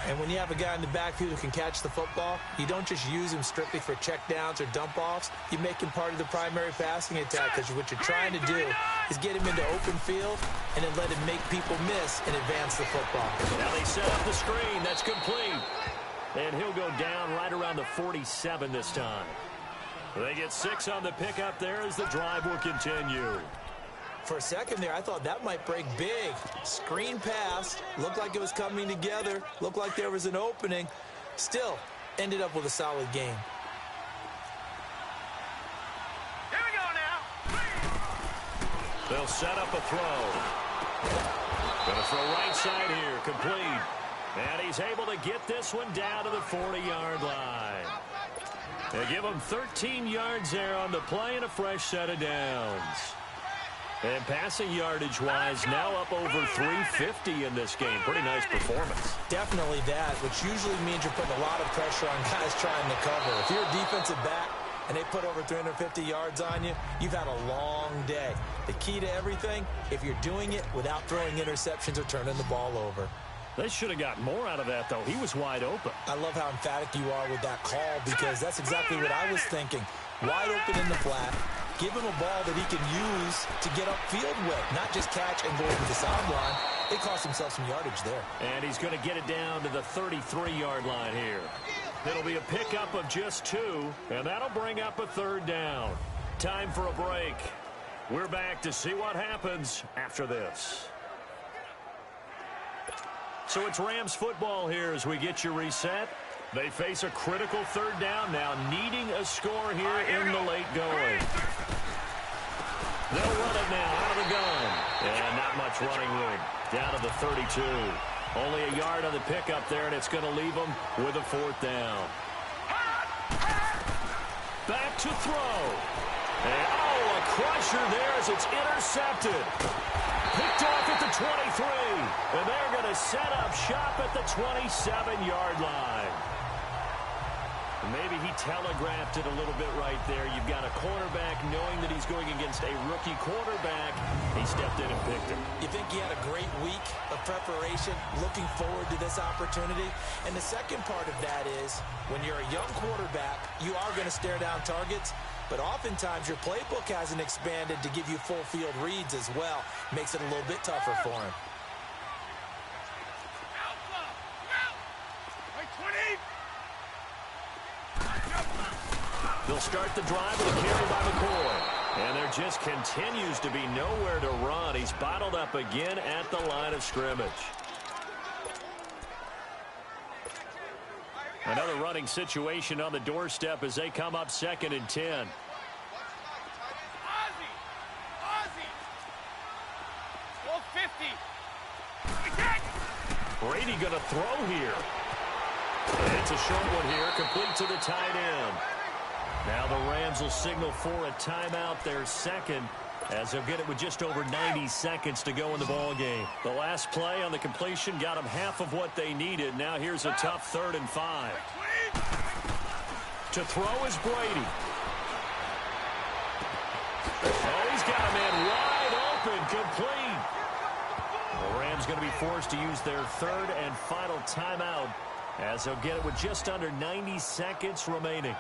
And when you have a guy in the backfield who can catch the football, you don't just use him strictly for checkdowns or dump-offs. You make him part of the primary passing attack, because what you're trying to do is get him into open field and then let him make people miss and advance the football. Now they set up the screen. That's complete. And he'll go down right around the 47 this time. They get 6 on the pickup there as the drive will continue. For a second there, I thought that might break big. Screen pass. Looked like it was coming together. Looked like there was an opening. Still, ended up with a solid game. Here we go now. They'll set up a throw. Gonna throw right side here. Complete. And he's able to get this one down to the 40-yard line. They give him 13 yards there on the play and a fresh set of downs. And passing yardage-wise, now up over 350 in this game. Pretty nice performance. Definitely that, which usually means you're putting a lot of pressure on guys trying to cover. If you're a defensive back and they put over 350 yards on you, you've had a long day. The key to everything, if you're doing it without throwing interceptions or turning the ball over. They should have got more out of that, though. He was wide open. I love how emphatic you are with that call, because that's exactly what I was thinking. Wide open in the flat. Give him a ball that he can use to get upfield with, not just catch and go over the sideline. They cost himself some yardage there. And he's going to get it down to the 33-yard line here. It'll be a pickup of just 2, and that'll bring up a third down. Time for a break. We're back to see what happens after this. So it's Rams football here as we get you reset. They face a critical third down now, needing a score here in the late going. They'll run it now out of the gun. And not much running room. Down to the 32. Only a yard on the pickup there, and it's going to leave them with a fourth down. Back to throw. And, a crusher there as it's intercepted. Picked off at the 23. And they're going to set up shop at the 27-yard line. Maybe he telegraphed it a little bit right there. You've got a cornerback knowing that he's going against a rookie quarterback. He stepped in and picked him. You think he had a great week of preparation, looking forward to this opportunity? And the second part of that is, when you're a young quarterback, you are going to stare down targets, but oftentimes your playbook hasn't expanded to give you full field reads as well. Makes it a little bit tougher for him. They'll start the drive with a carry by McCoy. And there just continues to be nowhere to run. He's bottled up again at the line of scrimmage. Another running situation on the doorstep as they come up 2nd and 10. Brady going to throw here. And it's a short one here, complete to the tight end. Now the Rams will signal for a timeout, their second, as he'll get it with just over 90 seconds to go in the ball game. The last play on the completion got them half of what they needed. Now here's a tough 3rd and 5. To throw is Brady. Oh, he's got a man wide open, complete. The Rams going to be forced to use their 3rd and final timeout as they'll get it with just under 90 seconds remaining.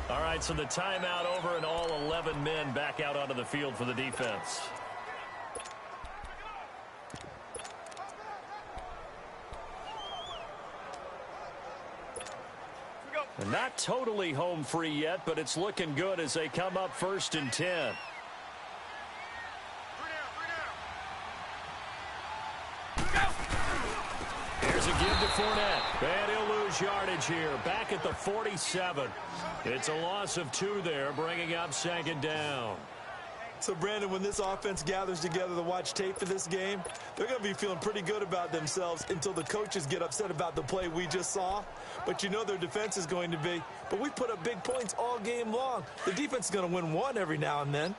All right, so the timeout over and all 11 men back out onto the field for the defense. And not totally home free yet, but it's looking good as they come up 1st and 10. Here's a give to Fournette. And he'll lose yardage here. Back at the 47. It's a loss of 2 there, bringing up 2nd down. So, Brandon, when this offense gathers together to watch tape for this game, they're going to be feeling pretty good about themselves until the coaches get upset about the play we just saw. But you know their defense is going to be. But we put up big points all game long. The defense is going to win one every now and then.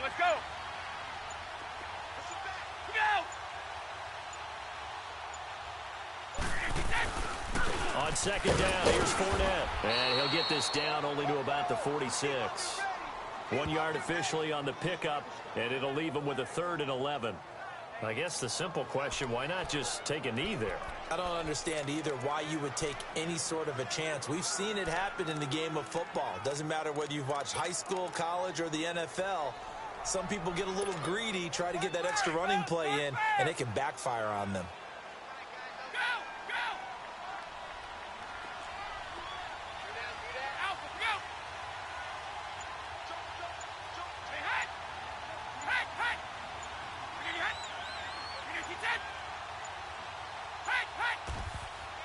Let's go. On 2nd down, here's Fournette. And he'll get this down only to about the 46. 1 yard officially on the pickup, and it'll leave him with a 3rd and 11. I guess the simple question, why not just take a knee there? I don't understand either why you would take any sort of a chance. We've seen it happen in the game of football. Doesn't matter whether you've watched high school, college, or the NFL. Some people get a little greedy, try to get that extra running play in, and it can backfire on them.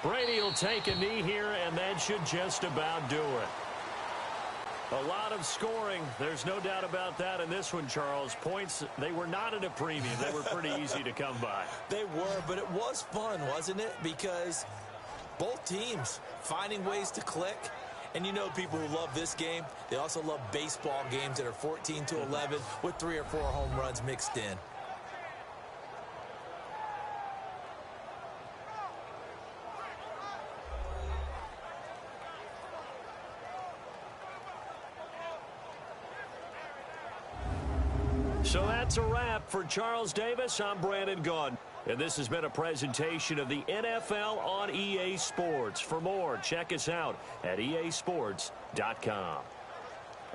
Brady will take a knee here, and that should just about do it. A lot of scoring. There's no doubt about that in this one, Charles. Points, they were not at a premium. They were pretty easy to come by. They were, but it was fun, wasn't it? Because both teams finding ways to click. And you know people who love this game, they also love baseball games that are 14-11 with 3 or 4 home runs mixed in. So that's a wrap for Charles Davis. I'm Brandon Gunn. And this has been a presentation of the NFL on EA Sports. For more, check us out at easports.com.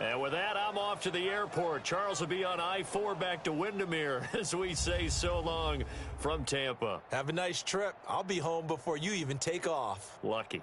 And with that, I'm off to the airport. Charles will be on I-4 back to Windermere as we say so long from Tampa. Have a nice trip. I'll be home before you even take off. Lucky.